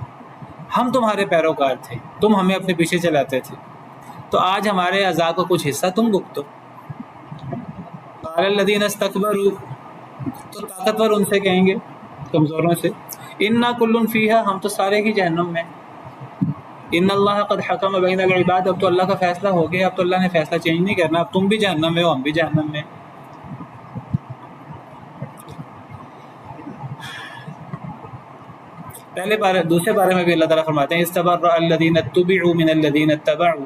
ہم تمہارے پیروکار تھے، تم ہمیں اپنے پیچھے چلاتے تھے، تو آج ہمارے عذاب کا کچھ حصہ تم بھگتو. قال الذین استکبروا، تو طاقتور ان سے کہیں گے، کمزوروں سے، انا کل فیہا، ہم تو سارے ہی جہنم میں، ان اللہ قد حکم بین العباد، اب تو اللہ کا فیصلہ ہو گیا، اب تو اللہ نے فیصلہ چینج نہیں کرنا، اب تم بھی جہنم میں ہو، ہم بھی جہنم میں. پہلے بارے، دوسرے بارے میں بھی اللہ تعالیٰ فرماتے ہیں استبرأ الذین اتبعوا من الذین اتبعوا،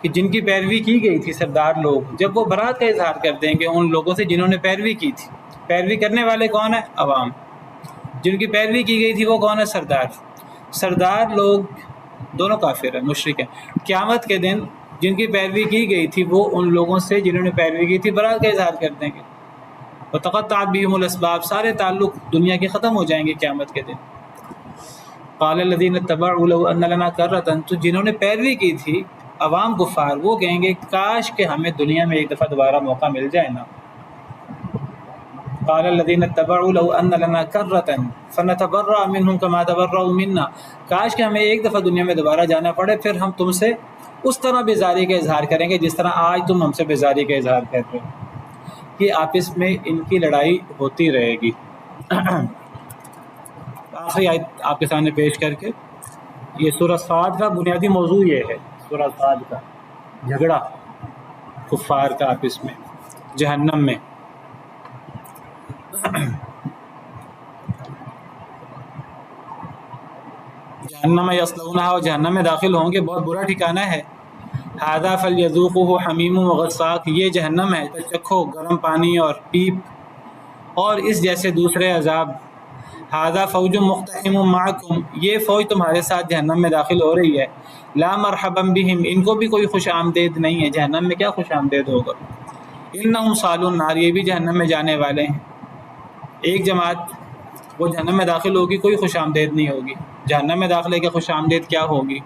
کہ جن کی پیروی کی گئی تھی سردار لوگ، جب وہ برات کا اظہار کر دیں گے ان لوگوں سے جنہوں نے پیروی کی تھی. پیروی کرنے والے کون ہیں؟ عوام. جن کی پیروی کی گئی تھی وہ کون ہے؟ سردار. سردار لوگ دونوں کافر ہیں، مشرک ہیں. قیامت کے دن جن کی پیروی کی گئی تھی وہ ان لوگوں سے جنہوں نے پیروی کی تھی برات کا اظہار کر دیں گے. وتقطعت بهم الاسباب، سارے تعلق دنیا کے ختم ہو جائیں گے قیامت کے دن. قال الذین اتبعوا لو ان لنا کرۃ، تو جنہوں نے پیروی کی تھی عوام کفار، وہ کہیں گے کاش کہ ہمیں دنیا میں ایک دفعہ دوبارہ موقع مل جائے نا. قال الذین اتبعوا لو ان لنا کرۃ فنتبرأ منهم كما تبرؤوا منا، کاش کہ ہمیں ایک دفعہ دنیا میں دوبارہ جانا پڑے، پھر ہم تم سے اس طرح بیزاری کا اظہار کریں گے جس طرح آج تم ہم سے بیزاری کا اظہار کر رہے ہو. یہ آپس میں ان کی لڑائی ہوتی رہے گی. آخری آیت آپ کے سامنے پیش کر کے، یہ سورہ صاد کا بنیادی موضوع یہ ہے، سورہ صاد کا جھگڑا کفار کا آپس میں جہنم میں. جہنم یصلونہا، اور جہنم میں داخل ہوں گے، بہت برا ٹھکانہ ہے. ھذا فلیذوقوہ حمیم وغساق، یہ جہنم ہے، چکھو گرم پانی اور پیپ، اور اس جیسے دوسرے عذاب. ھذا فوج مقتحم معکم، یہ فوج تمہارے ساتھ جہنم میں داخل ہو رہی ہے. لا مرحبا بہم، ان کو بھی کوئی خوش آمدید نہیں ہے، جہنم میں کیا خوش آمدید ہوگا. انہم صالون النار، یہ بھی جہنم میں جانے والے ہیں. ایک جماعت وہ جہنم میں داخل ہوگی، کوئی خوش آمدید نہیں ہوگی. جہنم میں داخلے کے خوش آمدید کیا ہوگی؟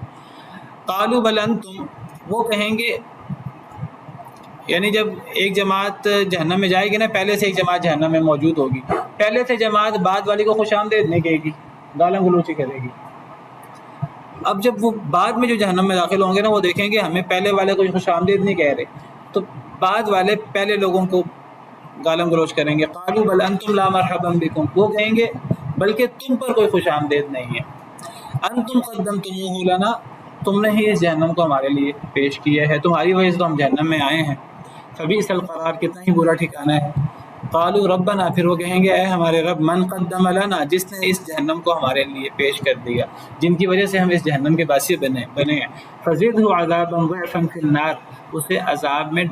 قالوا بل انتم، وہ کہیں گے، یعنی جب ایک جماعت جہنم میں جائے گی نا، پہلے سے ایک جماعت جہنم میں موجود ہوگی، پہلے سے جماعت بعد والی کو خوش آمدید نہیں کہے گی، گالاں گلوچی کرے گی. اب جب وہ بعد میں جو جہنم میں داخل ہوں گے نا، وہ دیکھیں گے ہمیں پہلے والے کو خوش آمدید نہیں کہہ رہے، تو بعد والے پہلے لوگوں کو گالاں گلوچ کریں گے. قالوا بل انتم لا مرحبا بکم، وہ کہیں گے بلکہ تم پر کوئی خوش آمدید نہیں ہے. انتم قدمتموہ لنا، تم نے ہی اس جہنم کو ہمارے لیے پیش کیا ہے، تمہاری وجہ سے تو ہم جہنم میں آئے ہیں. فبئس القرار، کتنا ہی برا ٹھکانہ ہے. قالوا ربنا، پھر وہ کہیں گے اے ہمارے رب، من قدم لنا، جس نے اس جہنم کو ہمارے لیے پیش کر دیا، جن کی وجہ سے ہم اس جہنم کے باسی بنے ہیں. فزدہ عذابا ضعفا فی النار، اسے عذاب میں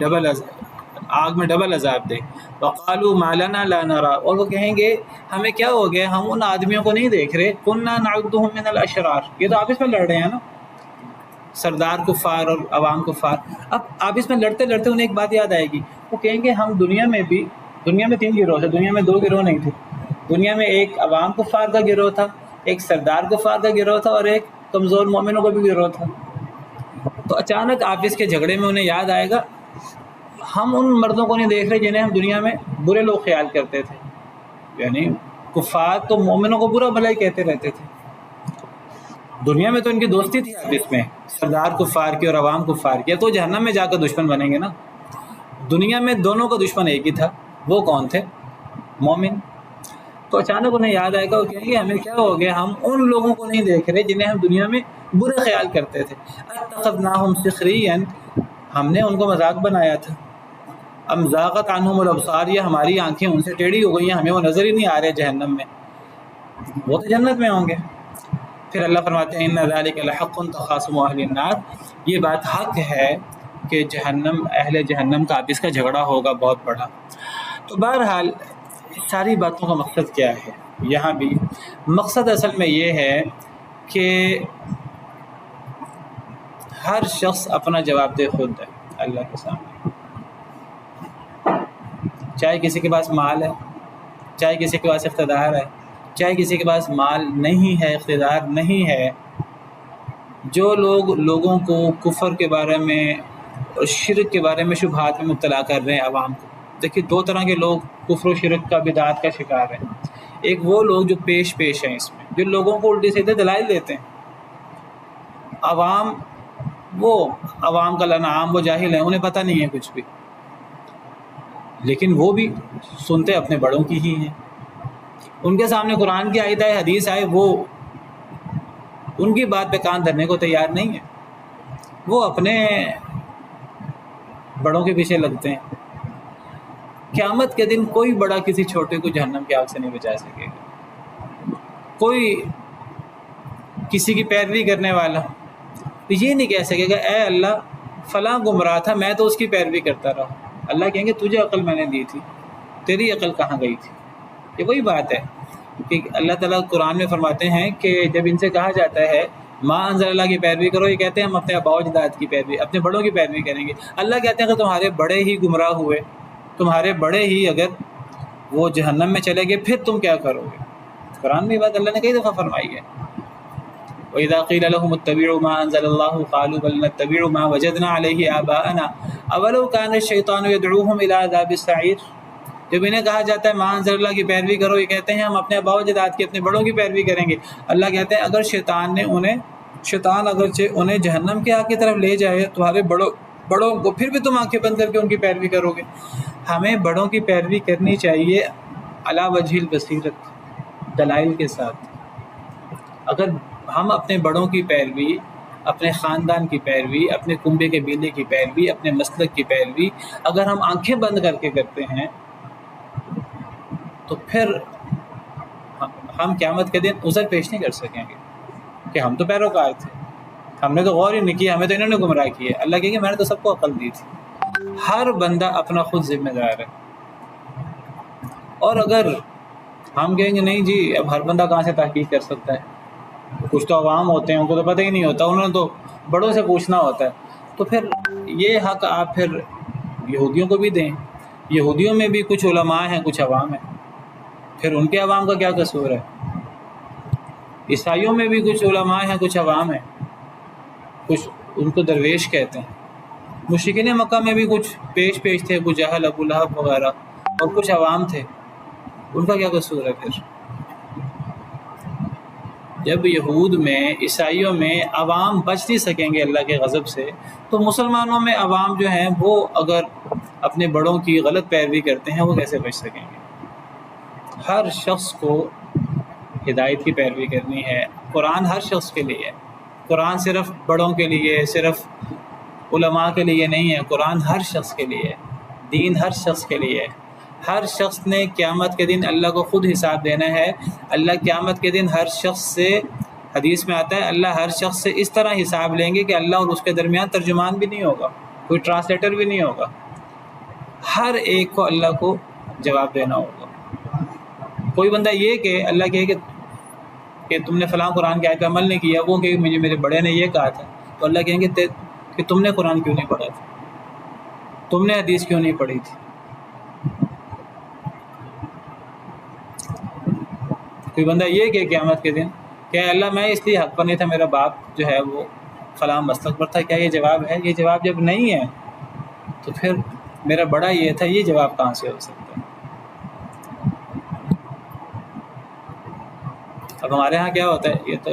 آگ میں ڈبل عذاب دے. وقالوا ما لنا لا نرى، اور وہ کہیں گے ہمیں کیا ہو گیا، ہم ان آدمیوں کو نہیں دیکھ رہے. كنا نعدهم من الاشرار، یہ تو آپس میں لڑ رہے ہیں نا، سردار کفار اور عوام کفار. اب آپس میں لڑتے لڑتے انہیں ایک بات یاد آئے گی، وہ کہیں گے ہم دنیا میں 3 گروہ تھے، دنیا میں 2 گروہ نہیں تھے. دنیا میں ایک عوام کفار کا گروہ تھا، ایک سردار کفار کا گروہ تھا، اور ایک کمزور مومنوں کا بھی گروہ تھا. تو اچانک آپس کے جھگڑے میں انہیں یاد آئے گا ہم ان مردوں کو نہیں دیکھ رہے جنہیں ہم دنیا میں برے لوگ خیال کرتے تھے. یعنی کفار تو مومنوں کو برا بھلا ہی کہتے رہتے تھے، دنیا میں تو ان کی دوستی تھی آپس میں، سردار کفار کی اور عوام کفار کی. تو جہنم میں جا کر دشمن بنیں گے نا. دنیا میں دونوں کا دشمن ایک ہی تھا، وہ کون تھے؟ مومن. تو اچانک انہیں یاد آئے گا، وہ کہیں گے ہمیں کیا ہو گیا، ہم ان لوگوں کو نہیں دیکھ رہے جنہیں ہم دنیا میں برے خیال کرتے تھے. اتخذناہم سخریا، ہم نے ان کو مذاق بنایا تھا. ام زاغت عنہم الابصار، یا ہماری آنکھیں ان سے ٹیڑھی ہو گئی ہیں، ہمیں وہ نظر ہی نہیں آ رہے جہنم میں، وہ تو جنت میں ہوں گے. پھر اللہ فرماتے ہیں ان ذلک لحق تخاصم اہل النار، یہ بات حق ہے کہ اہل جہنم کا آپس کا جھگڑا ہوگا بہت بڑا. تو بہرحال ساری باتوں کا مقصد کیا ہے؟ یہاں بھی مقصد اصل میں یہ ہے کہ ہر شخص اپنا جواب دہ خود ہے اللہ کے سامنے. چاہے کسی کے پاس مال ہے، چاہے کسی کے پاس اقتدار ہے، چاہے کسی کے پاس مال نہیں ہے، اقتدار نہیں ہے. جو لوگوں کو کفر کے بارے میں اور شرک کے بارے میں شبہات میں مبتلا کر رہے ہیں عوام کو. دیکھیے 2 طرح کے لوگ کفر و شرک کا بدعات کا شکار ہیں. ایک وہ لوگ جو پیش ہیں اس میں، جو لوگوں کو الٹے سیدھے دلائل دیتے ہیں. عوام کا لنعام، وہ جاہل ہیں، انہیں پتہ نہیں ہے کچھ بھی، لیکن وہ بھی سنتے اپنے بڑوں کی ہی ہیں. ان کے سامنے قرآن کی آیت آئے، حدیث آئے، وہ ان کی بات پہ کان دھرنے کو تیار نہیں ہے، وہ اپنے بڑوں کے پیچھے لگتے ہیں. قیامت کے دن کوئی بڑا کسی چھوٹے کو جہنم کی آگ سے نہیں بچا سکے گا. کوئی کسی کی پیروی کرنے والا یہ نہیں کہہ سکے گا اے اللہ فلاں گمراہ تھا، میں تو اس کی پیروی کرتا رہا. اللہ کہیں گے تجھے عقل میں نے دی تھی، تیری عقل کہاں گئی تھی؟ یہ وہی بات ہے کہ اللہ تعالیٰ قرآن میں فرماتے ہیں کہ جب ان سے کہا جاتا ہے ماں انزل اللہ کی پیروی کرو، یہ کہتے ہیں ہم اپنے آباء و اجداد کی پیروی، اپنے بڑوں کی پیروی کریں گے. اللہ کہتے ہیں کہ تمہارے بڑے ہی گمراہ ہوئے، تمہارے بڑے ہی اگر وہ جہنم میں چلے گئے، پھر تم کیا کرو گے؟ قرآن میں بات اللہ نے کئی دفعہ فرمائی ہے. وَإِذَا قِيلَ لَهُمُ اتَّبِعُوا مَا أَنزَلَ اللَّهُ قَالُوا بَلْ نَتَّبِعُ مَا وَجَدْنَا عَلَيْهِ آبَاءَنَا أَوَلَوْ كَانَ الشَّيْطَانُ يَدْعُوهُمْ إِلَىٰ عَذَابِ السَّعِيرِ. جب انہیں کہا جاتا ہے ماں انزل اللہ کی پیروی کرو، یہ کہتے ہیں ہم اپنے آباء و اجداد کی، اپنے بڑوں کی پیروی کریں گے. اللہ کہتے ہیں اگر شیطان اگرچہ انہیں جہنم کی آگ کی طرف لے جائے، تمہارے بڑوں کو، پھر بھی تم آنکھیں بند کر کے ان کی پیروی کرو گے. ہمیں بڑوں کی پیروی کرنی چاہیے علی وجہ البصیرت، دلائل کے ساتھ. اگر ہم اپنے بڑوں کی پیروی، اپنے خاندان کی پیروی، اپنے کنبے کے بیلے کی پیروی، اپنے مسلک کی پیروی اگر ہم آنکھیں بند کر کے کرتے ہیں، تو پھر ہم قیامت کے دن عذر پیش نہیں کر سکیں گے کہ ہم تو پیروکار تھے، ہم نے تو غور ہی نہیں کیا، ہمیں تو انہوں نے گمراہ کیا. اللہ کہے گا میں نے تو سب کو عقل دی تھی. ہر بندہ اپنا خود ذمہ دار ہے. اور اگر ہم کہیں گے نہیں جی اب ہر بندہ کہاں سے تحقیق کر سکتا ہے، کچھ تو عوام ہوتے ہیں ان کو تو پتہ ہی نہیں ہوتا، انہوں نے تو بڑوں سے پوچھنا ہوتا ہے، تو پھر یہ حق آپ پھر یہودیوں کو بھی دیں. یہودیوں میں بھی کچھ علماء ہیں، کچھ عوام ہیں. پھر ان کے عوام کا کیا قصور ہے؟ عیسائیوں میں بھی کچھ علماء ہیں، کچھ عوام ہیں، کچھ ان کو درویش کہتے ہیں۔ مشرکین مکہ میں بھی کچھ پیش تھے، ابو جہل، ابو لہب وغیرہ، اور کچھ عوام تھے، ان کا کیا قصور ہے پھر؟ جب یہود میں، عیسائیوں میں عوام بچ نہیں سکیں گے اللہ کے غضب سے، تو مسلمانوں میں عوام جو ہیں وہ اگر اپنے بڑوں کی غلط پیروی کرتے ہیں وہ کیسے بچ سکیں گے؟ ہر شخص کو ہدایت کی پیروی کرنی ہے۔ قرآن ہر شخص کے لیے ہے، قرآن صرف بڑوں کے لیے، صرف علماء کے لیے نہیں ہے، قرآن ہر شخص کے لیے ہے، دین ہر شخص کے لیے ہے۔ ہر شخص نے قیامت کے دن اللہ کو خود حساب دینا ہے۔ اللہ قیامت کے دن ہر شخص سے، حدیث میں آتا ہے، اللہ ہر شخص سے اس طرح حساب لیں گے کہ اللہ اور اس کے درمیان ترجمان بھی نہیں ہوگا، کوئی ٹرانسلیٹر بھی نہیں ہوگا، ہر ایک کو اللہ کو جواب دینا ہوگا۔ کوئی بندہ یہ کہ اللہ کہے کہ تم نے فلاں قرآن کی آیت پہ عمل نہیں کیا، وہ کہ مجھے میرے بڑے نے یہ کہا تھا، تو اللہ کہیں گے کہ تم نے قرآن کیوں نہیں پڑھا تھا، تم نے حدیث کیوں نہیں پڑھی تھی؟ کوئی بندہ یہ کہ قیامت کے دن کہ اللہ میں اس لیے حق پر نہیں تھا، میرا باپ جو ہے وہ فلاں مسلک پر تھا، کیا یہ جواب ہے؟ یہ جواب جب نہیں ہے تو پھر میرا بڑا یہ تھا، یہ جواب کہاں سے ہو سکتا ہے؟ اب ہمارے ہاں کیا ہوتا ہے، یہ تو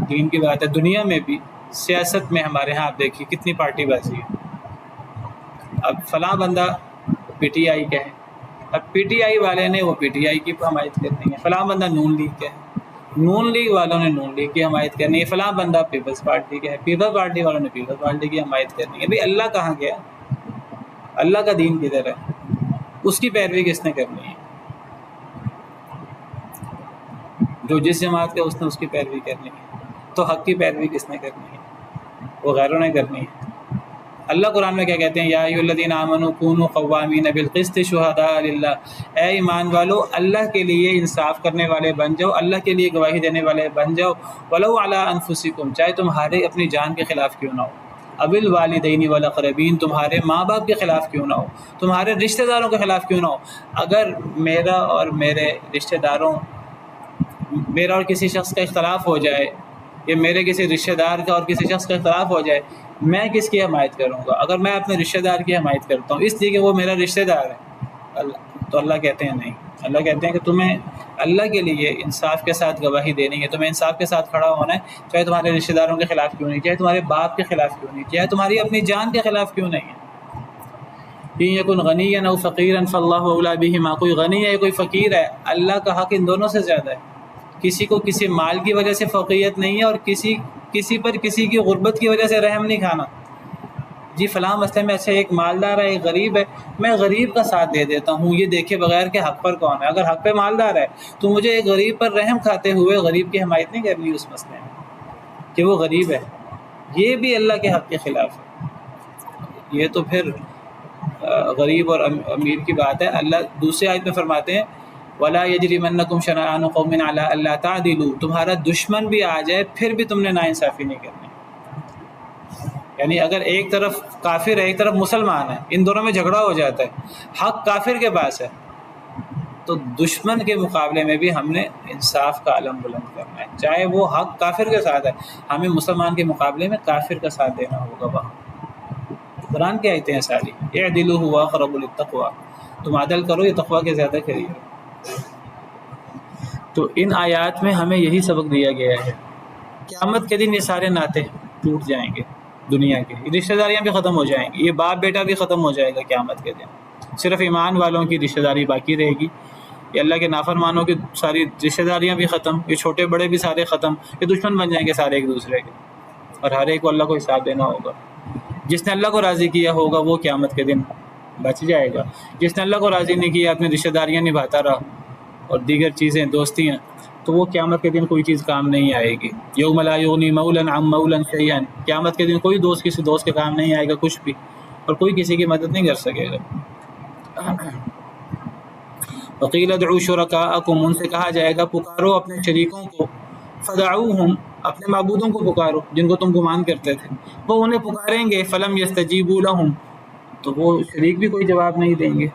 دین کی بات ہے، دنیا میں بھی، سیاست میں ہمارے ہاں آپ دیکھیے کتنی پارٹی بازی ہے۔ اب فلاں بندہ پی ٹی آئی کا ہے، اب پی ٹی آئی والے نے وہ پی ٹی آئی کی حمایت کرنی ہے، فلاں بندہ نون لیگ کا ہے، نون لیگ والوں نے نون لیگ کی حمایت کرنی ہے، فلاں بندہ پیپلز پارٹی کا ہے، پیپلز پارٹی والوں نے پیپلز پارٹی کی حمایت کرنی ہے۔ بھئی اللہ کہاں گیا؟ اللہ کا دین کدھر ہے؟ اس کی پیروی کس نے کرنی ہے؟ جو جس جماعت کا اس نے اس کی پیروی کرنی ہے، تو حق کی پیروی کس نے کرنی ہے؟ وہ غیروں نے کرنی ہے۔ اللہ قرآن میں کیا کہتے ہیں؟ یا ایھا الذین آمنوا کونوا قوامین بالقسط شہداء للہ، اے ایمان والو اللہ کے لیے انصاف کرنے والے بن جاؤ، اللہ کے لیے گواہی دینے والے بن جاؤ، ولو علی انفسکم، چاہے تمہارے اپنی جان کے خلاف کیوں نہ ہو، اب الوالدین والاقربین، تمہارے ماں باپ کے خلاف کیوں نہ ہو، تمہارے رشتہ داروں کے خلاف کیوں نہ ہو۔ اگر میرا اور میرے رشتہ داروں، میرا اور کسی شخص کا اختلاف ہو جائے، یا میرے کسی رشتہ دار کا اور کسی شخص کا اختلاف ہو جائے، میں کس کی حمایت کروں گا؟ اگر میں اپنے رشتہ دار کی حمایت کرتا ہوں اس لیے کہ وہ میرا رشتہ دار ہے، تو اللہ کہتے ہیں نہیں، اللہ کہتے ہیں کہ تمہیں اللہ کے لیے انصاف کے ساتھ گواہی دینی ہے، تمہیں انصاف کے ساتھ کھڑا ہونا ہے، چاہے تمہارے رشتہ داروں کے خلاف کیوں نہیں، چاہے تمہارے باپ کے خلاف کیوں نہیں، چاہے تمہاری اپنی جان کے خلاف کیوں نہیں ہے۔ ان یکن غنیا او فقیرا فاللہ اولی بہما، کوئی غنی ہے کوئی فقیر ہے، اللہ کا حق ان دونوں سے زیادہ ہے۔ کسی کو کسی مال کی وجہ سے فقیریت نہیں ہے، اور کسی پر کسی کی غربت کی وجہ سے رحم نہیں کھانا۔ جی فلاں مسئلے میں اچھا ایک مالدار ہے ایک غریب ہے، میں غریب کا ساتھ دے دیتا ہوں، یہ دیکھے بغیر کہ حق پر کون ہے۔ اگر حق پہ مالدار ہے تو مجھے ایک غریب پر رحم کھاتے ہوئے غریب کی حمایت نہیں کرنی اس مسئلے میں کہ وہ غریب ہے، یہ بھی اللہ کے حق کے خلاف ہے۔ یہ تو پھر غریب اور امیر کی بات ہے۔ اللہ دوسرے آیت میں فرماتے ہیں وَلَا يَجْرِمَنَّكُمْ شَنَآنُ قَوْمٍ عَلَىٰ أَلَّا تَعْدِلُوا، تمہارا دشمن بھی آ جائے پھر بھی تم نے ناانصافی نہیں کرنی۔ یعنی اگر ایک طرف کافر ہے ایک طرف مسلمان ہے، ان دونوں میں جھگڑا ہو جاتا ہے، حق کافر کے پاس ہے، تو دشمن کے مقابلے میں بھی ہم نے انصاف کا علم بلند کرنا ہے، چاہے وہ حق کافر کے ساتھ ہے، ہمیں مسلمان کے مقابلے میں کافر کا ساتھ دینا ہوگا۔ وہاں قرآن کی آیتیں ہیں ساری، اعدلوا هو اقرب للتقوی، تم عدل کرو یہ تقوی کے زیادہ قریب ہے۔ تو ان آیات میں ہمیں یہی سبق دیا گیا ہے۔ قیامت کے دن یہ سارے ناطے ٹوٹ جائیں گے، دنیا کے رشتہ داریاں بھی ختم ہو جائیں گی، یہ باپ بیٹا بھی ختم ہو جائے گا قیامت کے دن، صرف ایمان والوں کی رشتہ داری باقی رہے گی۔ یہ اللہ کے نافرمانوں کی ساری رشتہ داریاں بھی ختم، یہ چھوٹے بڑے بھی سارے ختم، یہ دشمن بن جائیں گے سارے ایک دوسرے کے، اور ہر ایک کو اللہ کو حساب دینا ہوگا۔ جس نے اللہ کو راضی کیا ہوگا وہ قیامت کے دن بچ جائے گا، جس نے اللہ کو راضی نہیں کیا اپنی رشتہ داریاں نبھاتا رہا اور دیگر چیزیں دوستیاں، تو وہ قیامت کے دن کوئی چیز کام نہیں آئے گی۔ یوم لا یغنی مولا عن مولا شیئا، قیامت کے دن کوئی دوست کسی دوست کے کام نہیں آئے گا کچھ بھی، اور کوئی کسی کی مدد نہیں کر سکے گا۔ وقیل ادعوا شرکاءکم، ان سے کہا جائے گا پکارو اپنے شریکوں کو، فدعوہم، اپنے معبودوں کو پکارو جن کو تم گمان کرتے تھے، وہ انہیں پکاریں گے، فلم یستجیبوا لہم، تو وہ شریک بھی کوئی جواب نہیں دیں گے،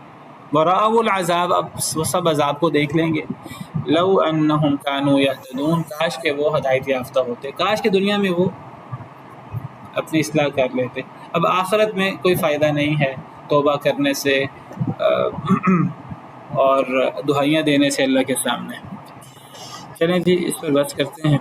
وَرَأَوُا الْعَذَابَ، اب وہ سب عذاب کو دیکھ لیں گے. لَوْ أَنَّهُمْ كَانُوا يَهْتَدُونَ، کاش کہ وہ ہدایت یافتہ ہوتے، کاش کہ دنیا میں وہ اپنی اصلاح کر لیتے. اب آخرت میں کوئی فائدہ نہیں ہے توبہ کرنے سے اور دہائیاں دینے سے اللہ کے سامنے. چلیں جی اس پر بس کرتے ہیں.